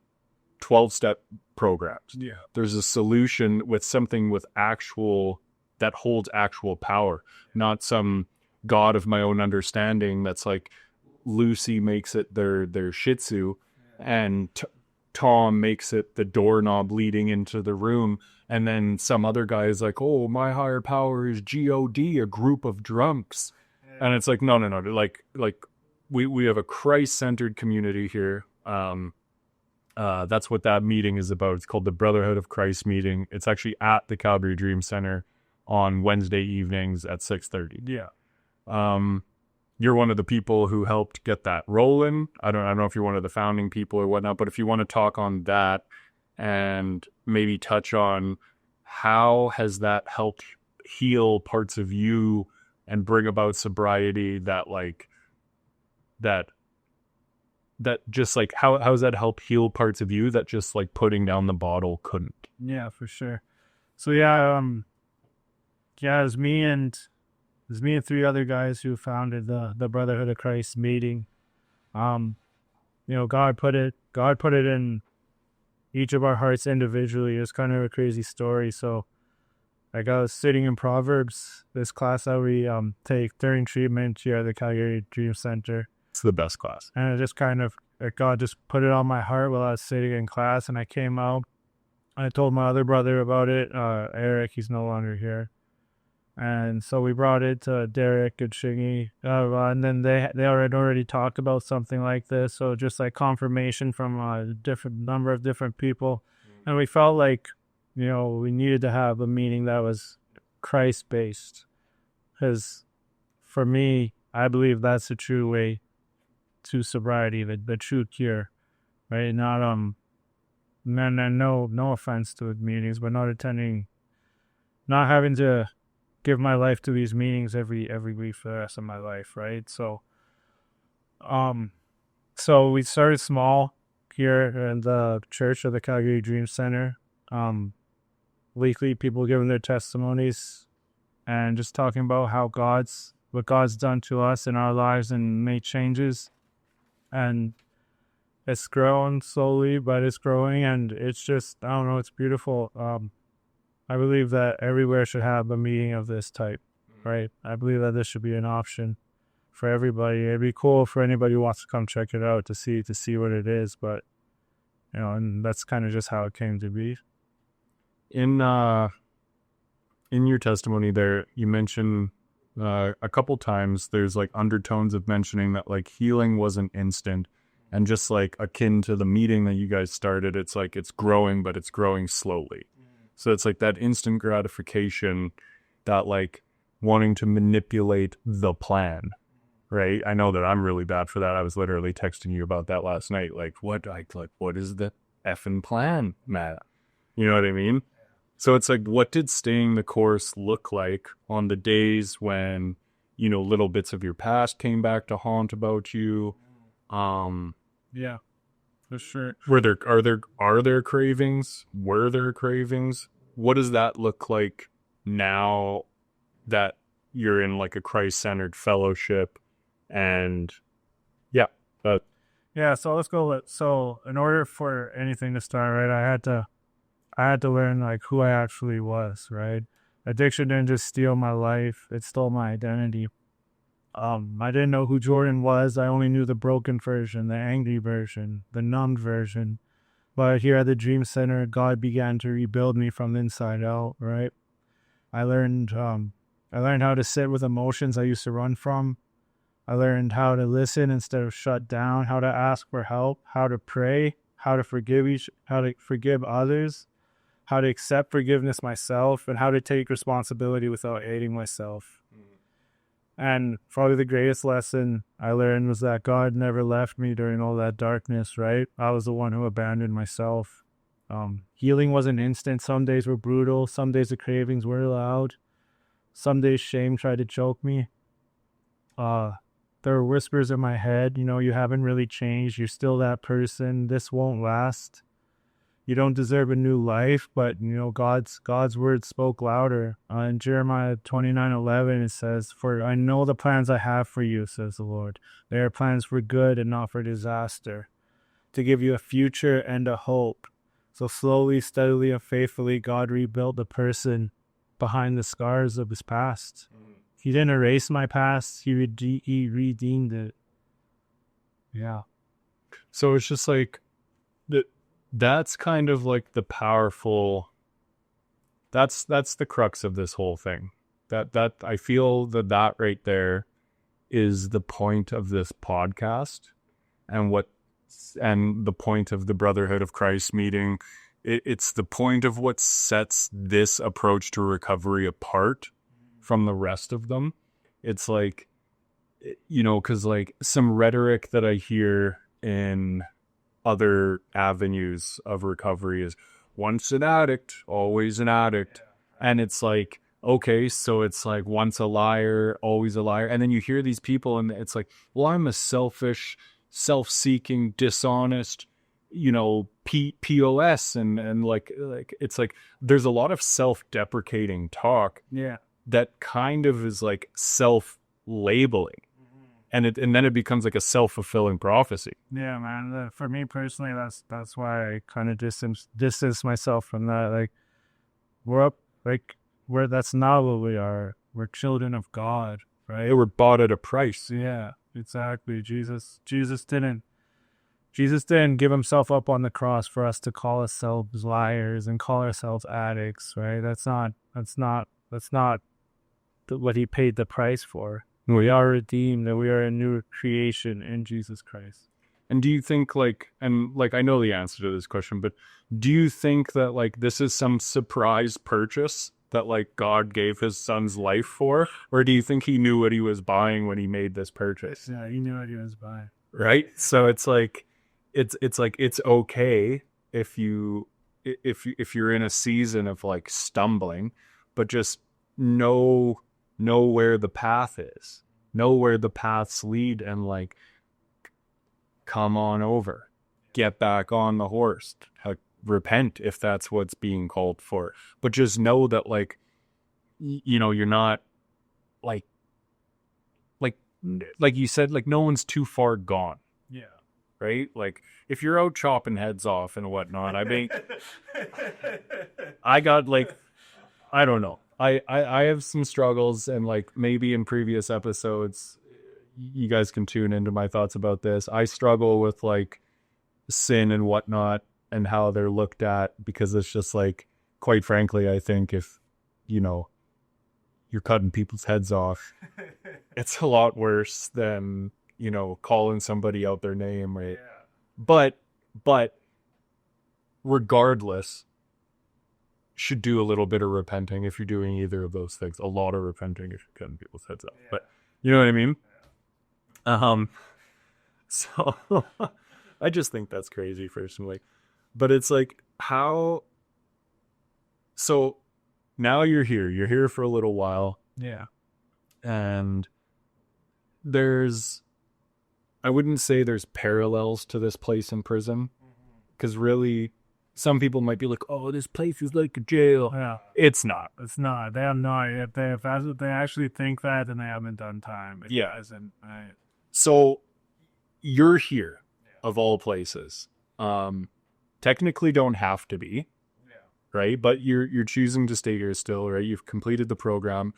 Speaker 1: 12-step programs.
Speaker 2: Yeah.
Speaker 1: There's a solution with something with actual, that holds actual power, not some God of my own understanding that's like Lucy makes it their Shih Tzu and Tom makes it the doorknob leading into the room. And then some other guy is like, oh, my higher power is G-O-D, a group of drunks. And it's like, no. Like we have a Christ-centered community here. That's what that meeting is about. It's called the Brotherhood of Christ meeting. It's actually at the Calgary Dream Center on Wednesday evenings at 6:30.
Speaker 2: Yeah.
Speaker 1: You're one of the people who helped get that rolling. I don't know if you're one of the founding people or whatnot, but if you want to talk on that and maybe touch on how has that helped heal parts of you and bring about sobriety that like that just like how's that help heal parts of you that just like putting down the bottle couldn't?
Speaker 2: Yeah, for sure. So yeah, it was me and three other guys who founded the Brotherhood of Christ meeting. You know, God put it in each of our hearts individually. It's kind of a crazy story. So like I was sitting in Proverbs, this class that we take during treatment here at the Calgary Dream Center.
Speaker 1: It's the best class.
Speaker 2: And it just kind of, God just put it on my heart while I was sitting in class, and I came out. I told my other brother about it, Eric, he's no longer here. And so we brought it to Derek and Shingy, and then they already talked about something like this. So just like confirmation from a different number of different people. And we felt like, you know, we needed to have a meeting that was Christ-based. Because for me, I believe that's the true way to sobriety, the true cure, right? Not, no offense to meetings, but not having to give my life to these meetings every week for the rest of my life, right? So we started small here in the church of the Calgary Dream Center. Weekly, people giving their testimonies and just talking about what God's done to us in our lives and made changes. And it's grown slowly, but it's growing, and it's just, I don't know, it's beautiful. I believe that everywhere should have a meeting of this type, right? I believe that this should be an option for everybody. It'd be cool for anybody who wants to come check it out to see what it is, but you know, and that's kind of just how it came to be.
Speaker 1: In your testimony there, you mentioned a couple times there's like undertones of mentioning that like healing wasn't instant, and just like akin to the meeting that you guys started, it's like it's growing, but it's growing slowly. So it's like that instant gratification, that like wanting to manipulate the plan, right? I know that I'm really bad for that. I was literally texting you about that last night. Like what is the effing plan, Matt? You know what I mean? So it's like, what did staying the course look like on the days when, you know, little bits of your past came back to haunt about you?
Speaker 2: Yeah, for sure.
Speaker 1: Are there cravings? Were there cravings? what does that look like now that you're in like a Christ-centered fellowship? And yeah,
Speaker 2: Yeah, so let's go. So in order for anything to start, right, I had to learn like who I actually was, right? Addiction didn't just steal my life; it stole my identity. I didn't know who Jordan was. I only knew the broken version, the angry version, the numbed version. But here at the Dream Center, God began to rebuild me from the inside out, right? I learned how to sit with emotions I used to run from. I learned how to listen instead of shut down, how to ask for help, how to pray, how to forgive others, how to accept forgiveness myself, and how to take responsibility without hating myself. And probably the greatest lesson I learned was that God never left me during all that darkness, right? I was the one who abandoned myself. Healing wasn't instant. Some days were brutal. Some days the cravings were loud. Some days shame tried to choke me. There were whispers in my head, you haven't really changed. You're still that person. This won't last. You don't deserve a new life, but God's word spoke louder. In Jeremiah 29:11, it says, "For I know the plans I have for you," says the Lord. "They are plans for good and not for disaster, to give you a future and a hope." So slowly, steadily, and faithfully, God rebuilt the person behind the scars of his past. He didn't erase my past. He redeemed it. Yeah.
Speaker 1: so it's just like that's kind of like the powerful, that's the crux of this whole thing. That I feel that right there is the point of this podcast, and the point of the Brotherhood of Christ meeting. It's the point of what sets this approach to recovery apart from the rest of them. It's like, because like some rhetoric that I hear in other avenues of recovery is once an addict, always an addict. And it's like, okay, so it's like once a liar, always a liar. And then you hear these people and it's like, well, I'm a selfish, self-seeking, dishonest, POS. And like, it's like, there's a lot of self-deprecating talk.
Speaker 2: Yeah.
Speaker 1: That kind of is like self-labeling. And then it becomes like a self-fulfilling prophecy.
Speaker 2: Yeah, man. For me personally, that's why I kind of distance myself from that. Like, that's not what we are. We're children of God, right?
Speaker 1: They were bought at a price.
Speaker 2: Yeah, exactly. Jesus didn't give himself up on the cross for us to call ourselves liars and call ourselves addicts, right? That's not what he paid the price for. We are redeemed and we are a new creation in Jesus Christ.
Speaker 1: And do you think I know the answer to this question, but do you think that like this is some surprise purchase that like God gave his son's life for? Or do you think he knew what he was buying when he made this purchase?
Speaker 2: Yeah, he knew what he was buying.
Speaker 1: Right? So it's like, it's like, it's okay if you're in a season of like stumbling, but just know where the path is, know where the paths lead, and like come on over, get back on the horse, repent if that's what's being called for, but just know that like you're not like you said, like no one's too far gone.
Speaker 2: Yeah.
Speaker 1: Right? Like if you're out chopping heads off and whatnot, I mean, I got like, I don't know. I have some struggles, and like maybe in previous episodes, you guys can tune into my thoughts about this. I struggle with like sin and whatnot and how they're looked at, because it's just like, quite frankly, I think if, you're cutting people's heads off, it's a lot worse than, calling somebody out their name, right? Yeah. But regardless, should do a little bit of repenting if you're doing either of those things. A lot of repenting if you're cutting people's heads off. Yeah. But you know what I mean? Yeah. So I just think that's crazy personally. But it's like, how, so now you're here for a little while.
Speaker 2: Yeah.
Speaker 1: And I wouldn't say there's parallels to this place in prison, because really some people might be like, oh, this place is like a jail.
Speaker 2: Yeah.
Speaker 1: It's not.
Speaker 2: It's not. They have no idea. If they actually think that, then they haven't done time. It
Speaker 1: Yeah.
Speaker 2: isn't, right?
Speaker 1: So you're here, of all places. Technically don't have to be, right? But you're choosing to stay here still, right? You've completed the program.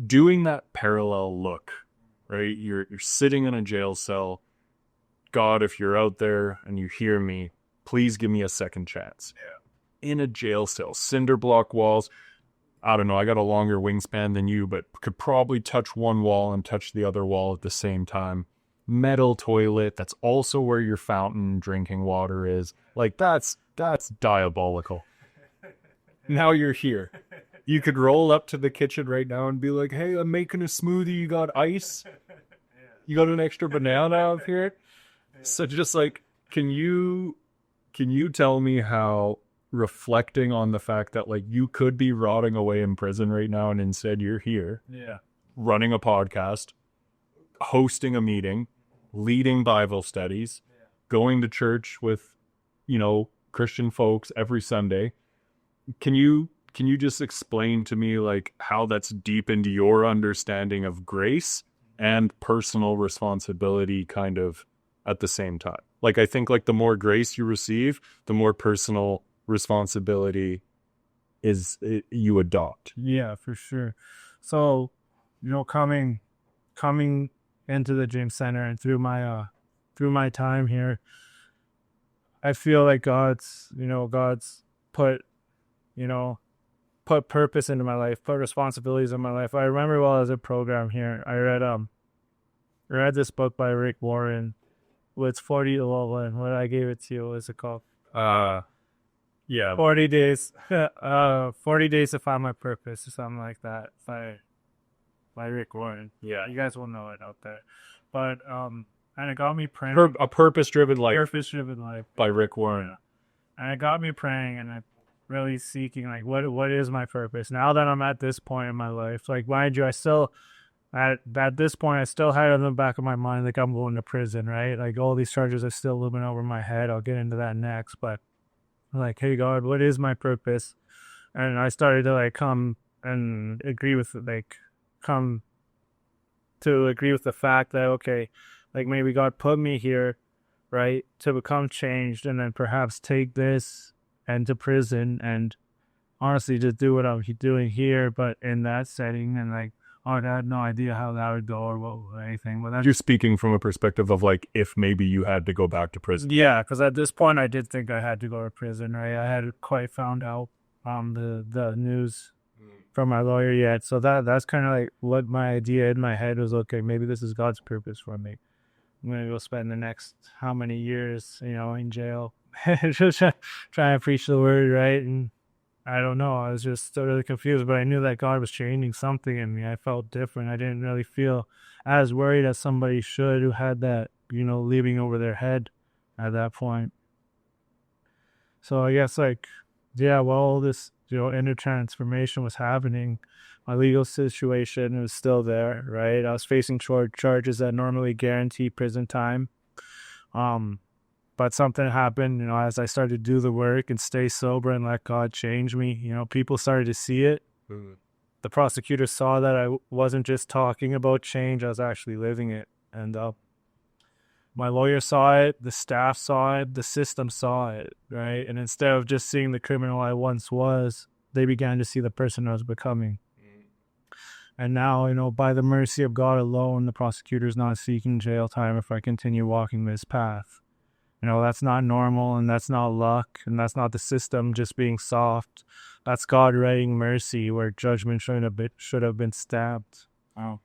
Speaker 1: Doing that parallel look, right? You're sitting in a jail cell. God, if you're out there and you hear me, please give me a second chance. Yeah. In a jail cell, cinder block walls. I don't know, I got a longer wingspan than you, but could probably touch one wall and touch the other wall at the same time. Metal toilet, that's also where your fountain drinking water is. Like, that's diabolical. Now you're here. You could roll up to the kitchen right now and be like, hey, I'm making a smoothie. You got ice? You got an extra banana out here? So just like, can you tell me how reflecting on the fact that like you could be rotting away in prison right now and instead you're here, running a podcast, hosting a meeting, leading Bible studies, going to church with, Christian folks every Sunday. Can you just explain to me like how that's deepened your understanding of grace and personal responsibility kind of at the same time? Like, I think like the more grace you receive, the more personal responsibility you adopt.
Speaker 2: Yeah, for sure. So, coming into the James Center and through my time here, I feel like God's put purpose into my life, put responsibilities in my life. I remember while I was at program here, I read this book by Rick Warren. It's 40 when I gave it to you. What's it called? 40 days. 40 days to find my purpose or something like that by Rick Warren.
Speaker 1: Yeah.
Speaker 2: You guys will know it out there. But and it got me praying.
Speaker 1: A purpose-driven life.
Speaker 2: Purpose-driven life
Speaker 1: by Rick Warren.
Speaker 2: And it got me praying and really seeking like what is my purpose now that I'm at this point in my life. Like, mind you, I still at this point I still had it in the back of my mind like I'm going to prison, right? Like all these charges are still looming over my head. I'll get into that next, but like, hey God, what is my purpose? And I started to like come to agree with the fact that okay, like maybe God put me here, right, to become changed and then perhaps take this and to prison and honestly just do what I'm doing here, but in that setting. And like, I had no idea how that would go or anything. But
Speaker 1: you're speaking from a perspective of like if maybe you had to go back to prison.
Speaker 2: Yeah, because at this point I did think I had to go to prison, right? I hadn't quite found out the news from my lawyer yet. So that's kind of like what my idea in my head was. Okay, maybe this is God's purpose for me. I'm going to go spend the next how many years, in jail. Just trying to preach the word, right? And I don't know. I was just really confused, but I knew that God was changing something in me. I felt different. I didn't really feel as worried as somebody should who had that, leaving over their head at that point. So I guess while all this, inner transformation was happening, my legal situation was still there, right? I was facing charges that normally guarantee prison time. But something happened, as I started to do the work and stay sober and let God change me, people started to see it. Mm-hmm. The prosecutor saw that I wasn't just talking about change, I was actually living it. And my lawyer saw it, the staff saw it, the system saw it, right? And instead of just seeing the criminal I once was, they began to see the person I was becoming. And now, by the mercy of God alone, the prosecutor's not seeking jail time if I continue walking this path. That's not normal, and that's not luck, and that's not the system just being soft. That's God writing mercy where judgment should have been stabbed.
Speaker 1: Wow.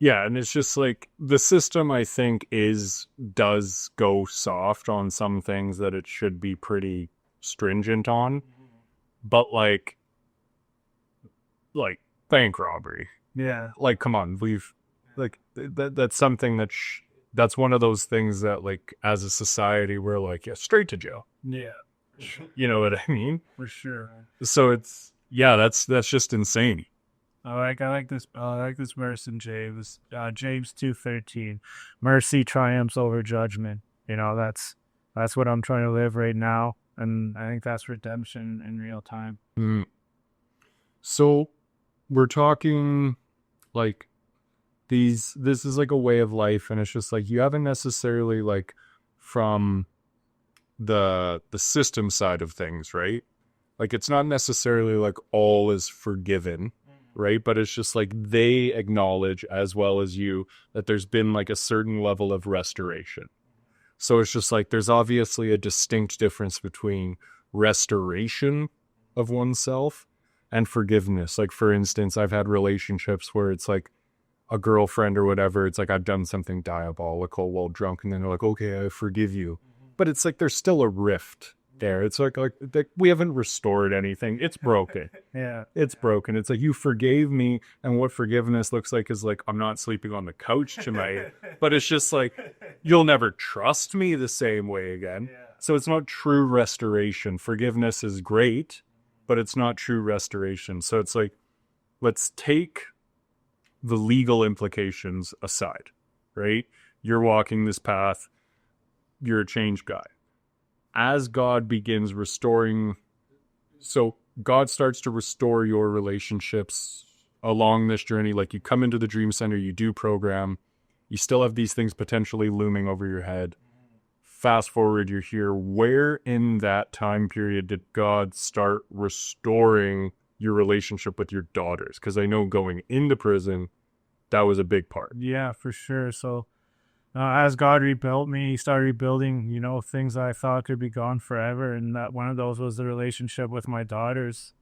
Speaker 1: Yeah, and it's just like the system, I think, does go soft on some things that it should be pretty stringent on. But like bank robbery.
Speaker 2: Yeah.
Speaker 1: Like, come on, that's something that's one of those things that, like, as a society, we're like, yeah, straight to jail.
Speaker 2: Yeah.
Speaker 1: You know what I mean?
Speaker 2: For sure.
Speaker 1: So that's just insane.
Speaker 2: I like this verse in James 2:13. Mercy triumphs over judgment. That's what I'm trying to live right now. And I think that's redemption in real time.
Speaker 1: Mm. So we're talking like this is like a way of life, and it's just like you haven't necessarily like from the system side of things, right? Like it's not necessarily like all is forgiven, right? But it's just like they acknowledge as well as you that there's been like a certain level of restoration. So it's just like there's obviously a distinct difference between restoration of oneself and forgiveness. Like for instance, I've had relationships where it's like a girlfriend or whatever, it's like I've done something diabolical while drunk, and then they're like, okay, I forgive you. But it's like there's still a rift there. It's like we haven't restored anything. It's broken.
Speaker 2: Yeah.
Speaker 1: It's broken. It's like you forgave me, and what forgiveness looks like is like I'm not sleeping on the couch tonight, but it's just like you'll never trust me the same way again.
Speaker 2: Yeah.
Speaker 1: So it's not true restoration. Forgiveness is great, but it's not true restoration. So it's like let's take the legal implications aside, right? You're walking this path, you're a changed guy. As God begins restoring, so God starts to restore your relationships along this journey. Like you come into the Dream Center, you do program, you still have these things potentially looming over your head. Fast forward, you're here. Where in that time period did God start restoring your relationship with your daughters? Because I know going into prison, that was a big part.
Speaker 2: Yeah, for sure. So as God rebuilt me, he started rebuilding, things that I thought could be gone forever. And that one of those was the relationship with my daughters.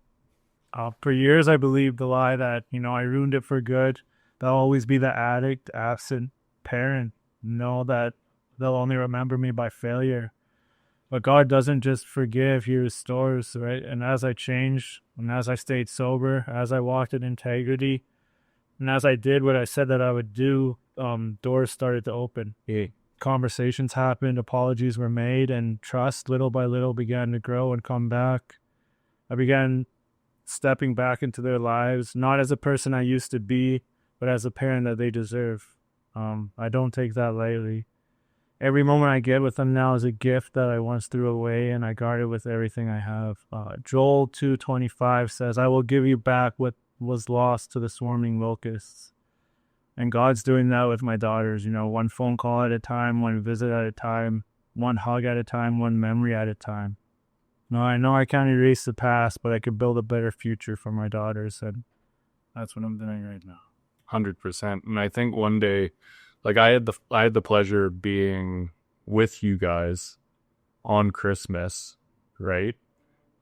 Speaker 2: For years, I believed the lie that, I ruined it for good. They'll always be the addict, absent parent. That they'll only remember me by failure. But God doesn't just forgive, he restores, right? And as I changed, and as I stayed sober, as I walked in integrity, and as I did what I said that I would do, doors started to open.
Speaker 1: Yeah.
Speaker 2: Conversations happened, apologies were made, and trust little by little began to grow and come back. I began stepping back into their lives, not as a person I used to be, but as a parent that they deserve. I don't take that lightly. Every moment I get with them now is a gift that I once threw away, and I guard it with everything I have. Joel 2:25 says, I will give you back what was lost to the swarming locusts. And God's doing that with my daughters, one phone call at a time, one visit at a time, one hug at a time, one memory at a time. No, I know I can't erase the past, but I could build a better future for my daughters, and that's what I'm doing right now.
Speaker 1: 100%. And I think one day, like I had the pleasure of being with you guys on Christmas, right?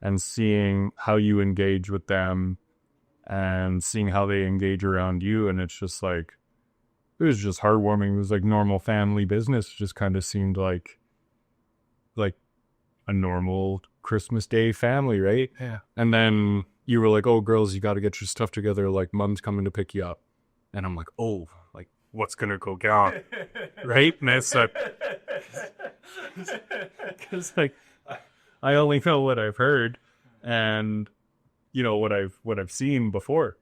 Speaker 1: And seeing how you engage with them and seeing how they engage around you. And it's just like, it was just heartwarming. It was like normal family business. It just kind of seemed like a normal Christmas Day family, right?
Speaker 2: Yeah.
Speaker 1: And then you were like, oh, girls, you got to get your stuff together. Like, mom's coming to pick you up. And I'm like, oh, like, what's going to go down? Right? And it's like, because like, I only know what I've heard and, what I've seen before.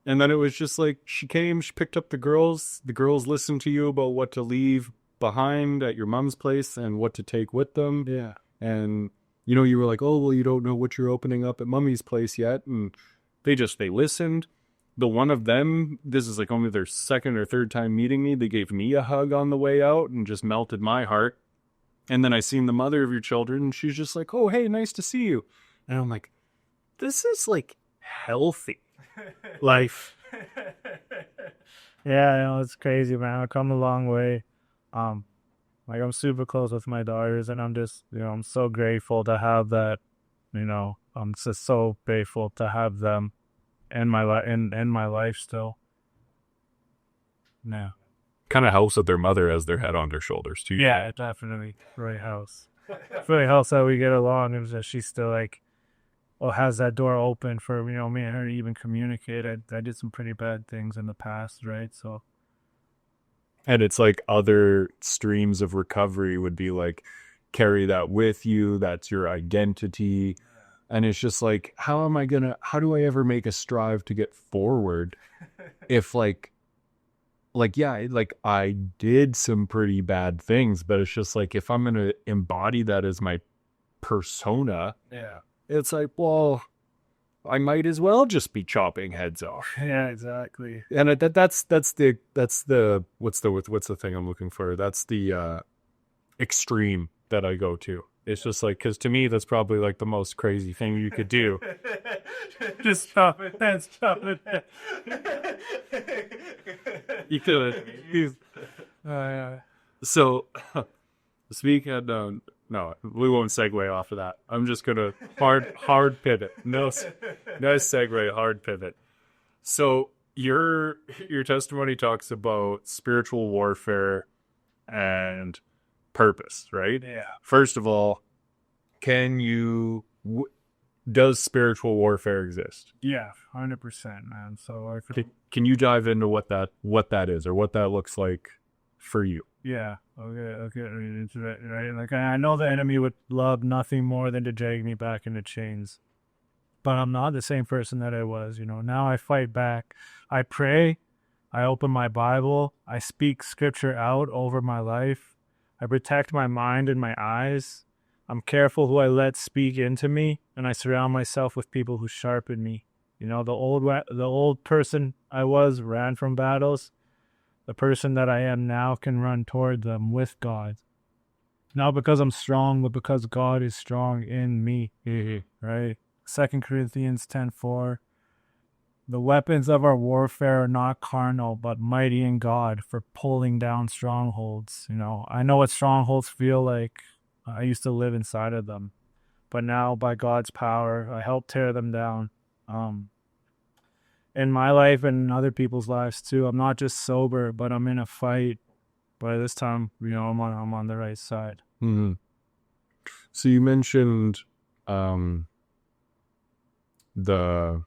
Speaker 1: And then it was just like, she came, she picked up the girls listened to you about what to leave behind at your mom's place and what to take with them.
Speaker 2: Yeah.
Speaker 1: And, you were like, oh, well, you don't know what you're opening up at mommy's place yet. And they listened. The one of them, this is like only their second or third time meeting me. They gave me a hug on the way out and just melted my heart. And then I seen the mother of your children and she's just like, oh, hey, nice to see you. And I'm like, this is like healthy life.
Speaker 2: Yeah, it's crazy, man. I've come a long way. Like I'm super close with my daughters, and I'm just, I'm so grateful to have that. I'm just so grateful to have them in my in my life still. Yeah.
Speaker 1: Kind of helps that their mother has their head on their shoulders too.
Speaker 2: Yeah, it definitely really helps. It really helps that we get along, and that she's still like, has that door open for me and her to even communicate. I did some pretty bad things in the past, right? So.
Speaker 1: And it's like other streams of recovery would be like, carry that with you. That's your identity. And it's just like, how do I ever make a strive to get forward if yeah, like I did some pretty bad things, but it's just like, if I'm going to embody that as my persona,
Speaker 2: Yeah.
Speaker 1: it's like, well, I might as well just be chopping heads off.
Speaker 2: Yeah, exactly.
Speaker 1: And that's the what's the thing I'm looking for? That's the extreme that I go to. It's just like, because to me that's probably like the most crazy thing you could do.
Speaker 2: Just stop it. That's stop it.
Speaker 1: You could.
Speaker 2: Yeah.
Speaker 1: So, speaking no, we won't segue off of that. I'm just gonna hard pivot. No segue, hard pivot. So your testimony talks about spiritual warfare and purpose, right?
Speaker 2: Yeah.
Speaker 1: First of all, does spiritual warfare exist?
Speaker 2: Yeah, 100%, man. So
Speaker 1: Can you dive into what that is, or what that looks like for you?
Speaker 2: yeah, okay, right into it, right? Like, I know the enemy would love nothing more than to drag me back into chains, but I'm not the same person that I was. Now I fight back. I pray. I open my Bible. I speak scripture out over my life. I protect my mind and my eyes. I'm careful who I let speak into me, and I surround myself with people who sharpen me. The old person I was ran from battles. The person that I am now can run toward them with God. Not because I'm strong, but because God is strong in me. Right? 2 Corinthians 10:4. The weapons of our warfare are not carnal, but mighty in God for pulling down strongholds. I know what strongholds feel like. I used to live inside of them. But now, by God's power, I help tear them down. In my life and in other people's lives too, I'm not just sober, but I'm in a fight. By this time, I'm on the right side.
Speaker 1: Mm-hmm. So you mentioned the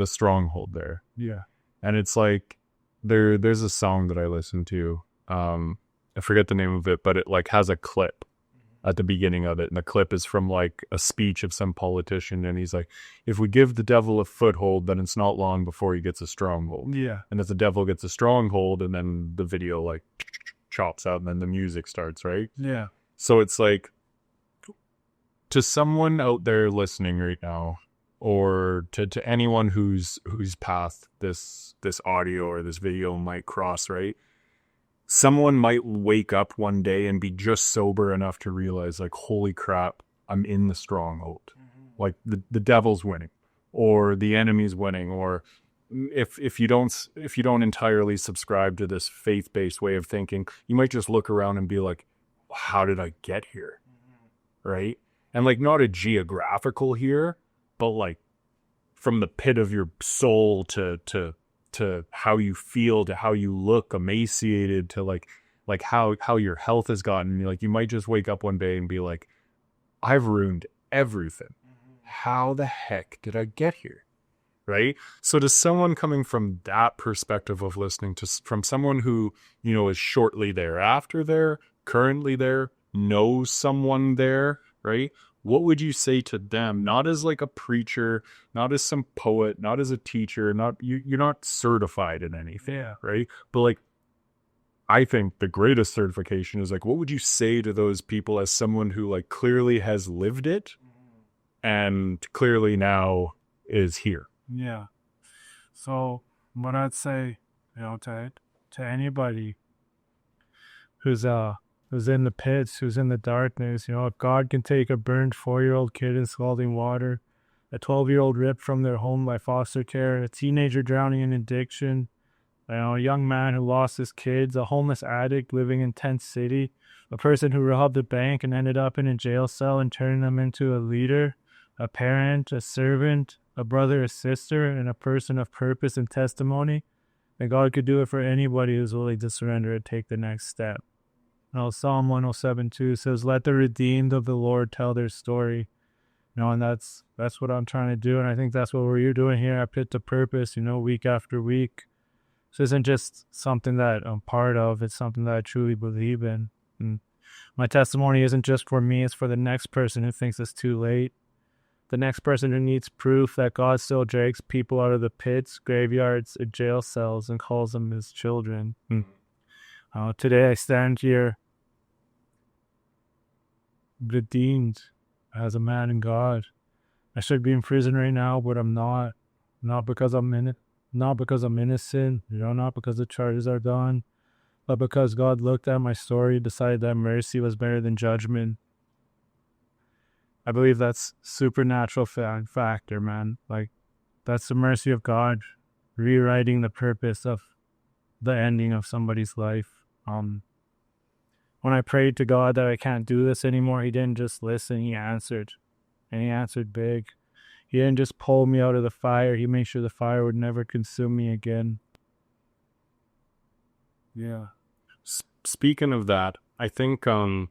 Speaker 1: stronghold there.
Speaker 2: Yeah.
Speaker 1: And it's like there's a song that I listen to. I forget the name of it, but it like has a clip at the beginning of it, and the clip is from like a speech of some politician, and he's like, if we give the devil a foothold, then it's not long before he gets a stronghold.
Speaker 2: Yeah.
Speaker 1: And if the devil gets a stronghold, and then the video like chops out and then the music starts, right?
Speaker 2: Yeah.
Speaker 1: So it's like, to someone out there listening right now, or to anyone whose path this audio or this video might cross, right? Someone might wake up one day and be just sober enough to realize, like, holy crap, I'm in the stronghold. Mm-hmm. Like the devil's winning, or the enemy's winning, or if you don't entirely subscribe to this faith-based way of thinking, you might just look around and be like, how did I get here? Mm-hmm. Right? And like, not a geographical here, but like from the pit of your soul to how you feel, to how you look, emaciated, to like how your health has gotten. Like, you might just wake up one day and be like, I've ruined everything. How the heck did I get here? Right? So to someone coming from that perspective of listening from someone who, is shortly thereafter there, currently there, knows someone there, right? What would you say to them? Not as like a preacher, not as some poet, not as a teacher, you're not certified in anything,
Speaker 2: Yeah.
Speaker 1: right? But like, I think the greatest certification is like, what would you say to those people as someone who like clearly has lived it and clearly now is here?
Speaker 2: Yeah. So what I'd say, to anybody who's in the pits, who's in the darkness, if God can take a burned 4-year-old kid in scalding water, a 12-year-old ripped from their home by foster care, a teenager drowning in addiction, a young man who lost his kids, a homeless addict living in Tent City, a person who robbed a bank and ended up in a jail cell and turning them into a leader, a parent, a servant, a brother, a sister, and a person of purpose and testimony, then God could do it for anybody who's willing to surrender and take the next step. Psalm 107:2 says, let the redeemed of the Lord tell their story. And that's what I'm trying to do. And I think that's what we're doing here at Pit to Purpose, week after week. This isn't just something that I'm part of. It's something that I truly believe in. And my testimony isn't just for me. It's for the next person who thinks it's too late. The next person who needs proof that God still drags people out of the pits, graveyards, and jail cells and calls them his children. Today I stand here redeemed as a man in God. I should be in prison right now, but I'm not. Not because I'm innocent, not because the charges are done, but because God looked at my story, decided that mercy was better than judgment. I believe that's supernatural factor, man. Like, that's the mercy of God rewriting the purpose of the ending of somebody's life. When I prayed to God that I can't do this anymore, he didn't just listen, he answered. And he answered big. He didn't just pull me out of the fire, he made sure the fire would never consume me again. Yeah.
Speaker 1: Speaking of that, I think I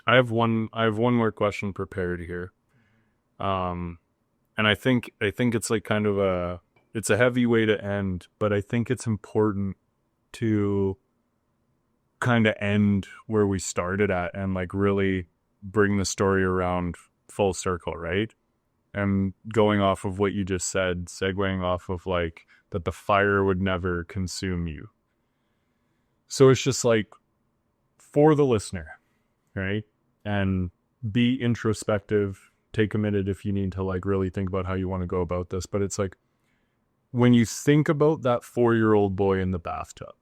Speaker 1: have one more question prepared here. And I think it's like kind of it's a heavy way to end, but I think it's important to kind of end where we started at and like really bring the story around full circle, right? And going off of what you just said, segueing off of like that the fire would never consume you. So it's just like for the listener, right? And be introspective, take a minute if you need to like really think about how you want to go about this. But it's like when you think about that 4-year-old boy in the bathtub,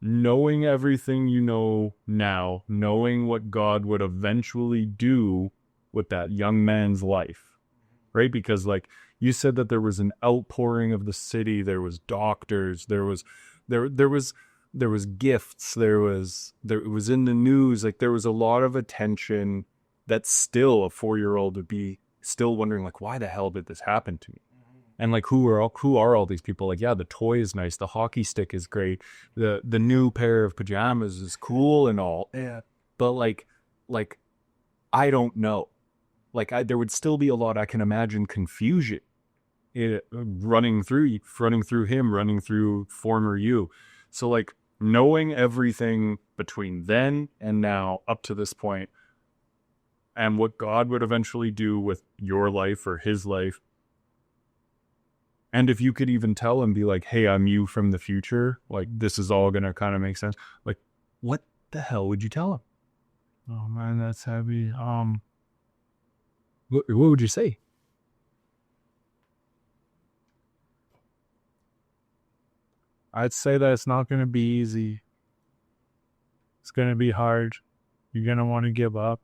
Speaker 1: knowing everything you know now, knowing what God would eventually do with that young man's life, right? Because like you said that there was an outpouring of the city, there was doctors, there was gifts, it was in the news, like there was a lot of attention that still a 4-year-old would be still wondering like, why the hell did this happen to me? And like, who are all these people? Like, yeah, the toy is nice. The hockey stick is great. The new pair of pajamas is cool and all.
Speaker 2: Yeah.
Speaker 1: But like, I don't know. Like, there would still be a lot, I can imagine, confusion running through him, running through former you. So like, knowing everything between then and now up to this point, and what God would eventually do with your life or his life. And if you could even tell him, be like, hey, I'm you from the future. Like, this is all going to kind of make sense. Like, what the hell would you tell him?
Speaker 2: Oh, man, that's heavy.
Speaker 1: What would you say?
Speaker 2: I'd say that it's not going to be easy. It's going to be hard. You're going to want to give up.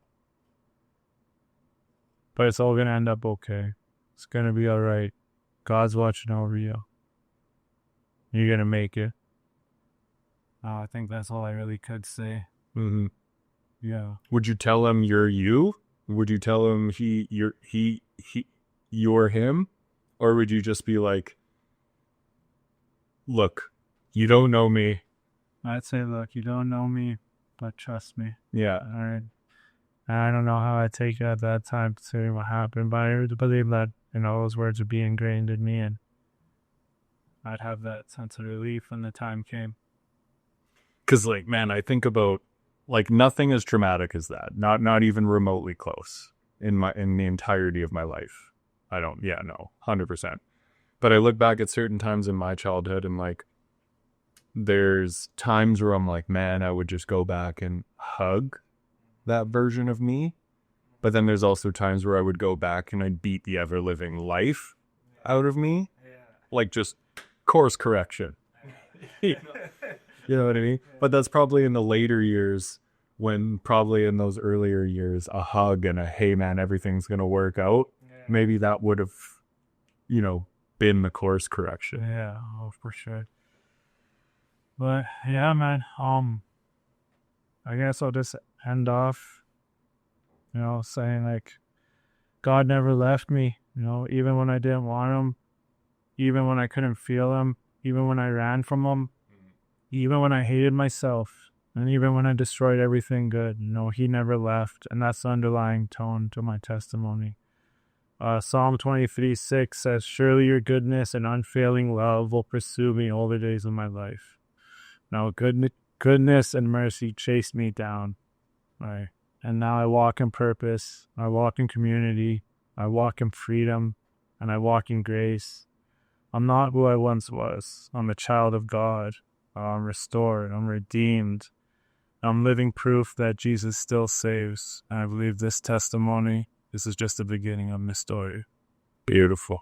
Speaker 2: But it's all going to end up okay. It's going to be all right. God's watching over you. You're going to make it. I think that's all I really could say.
Speaker 1: Mm-hmm.
Speaker 2: Yeah.
Speaker 1: Would you tell him you're you? Would you tell him you're him? Or would you just be like, look, you don't know me.
Speaker 2: I'd say, look, you don't know me, but trust me.
Speaker 1: Yeah.
Speaker 2: All right. I don't know how I'd take it at that time considering what happened, but I believe that, those words would be ingrained in me and I'd have that sense of relief when the time came.
Speaker 1: Because, like, man, I think about, like, nothing as traumatic as that. Not even remotely close in the entirety of my life. 100%. But I look back at certain times in my childhood and, like, there's times where I'm like, man, I would just go back and hug that version of me. But then there's also times where I would go back and I'd beat the ever-living life out of me. Yeah. Like, just course correction. You know what I mean? But that's probably in the later years, when probably in those earlier years, a hug and a, hey, man, everything's going to work out. Yeah. Maybe that would have, been the course correction.
Speaker 2: Yeah, for sure. But, yeah, man, I guess I'll just end off, saying like, God never left me, even when I didn't want him, even when I couldn't feel him, even when I ran from him, even when I hated myself, and even when I destroyed everything good. He never left, and that's the underlying tone to my testimony. Psalm 23:6 says, surely your goodness and unfailing love will pursue me all the days of my life. Now goodness and mercy chased me down, right? And now I walk in purpose, I walk in community, I walk in freedom, and I walk in grace. I'm not who I once was. I'm a child of God. I'm restored. I'm redeemed. I'm living proof that Jesus still saves. And I believe this testimony, this is just the beginning of my story.
Speaker 1: Beautiful.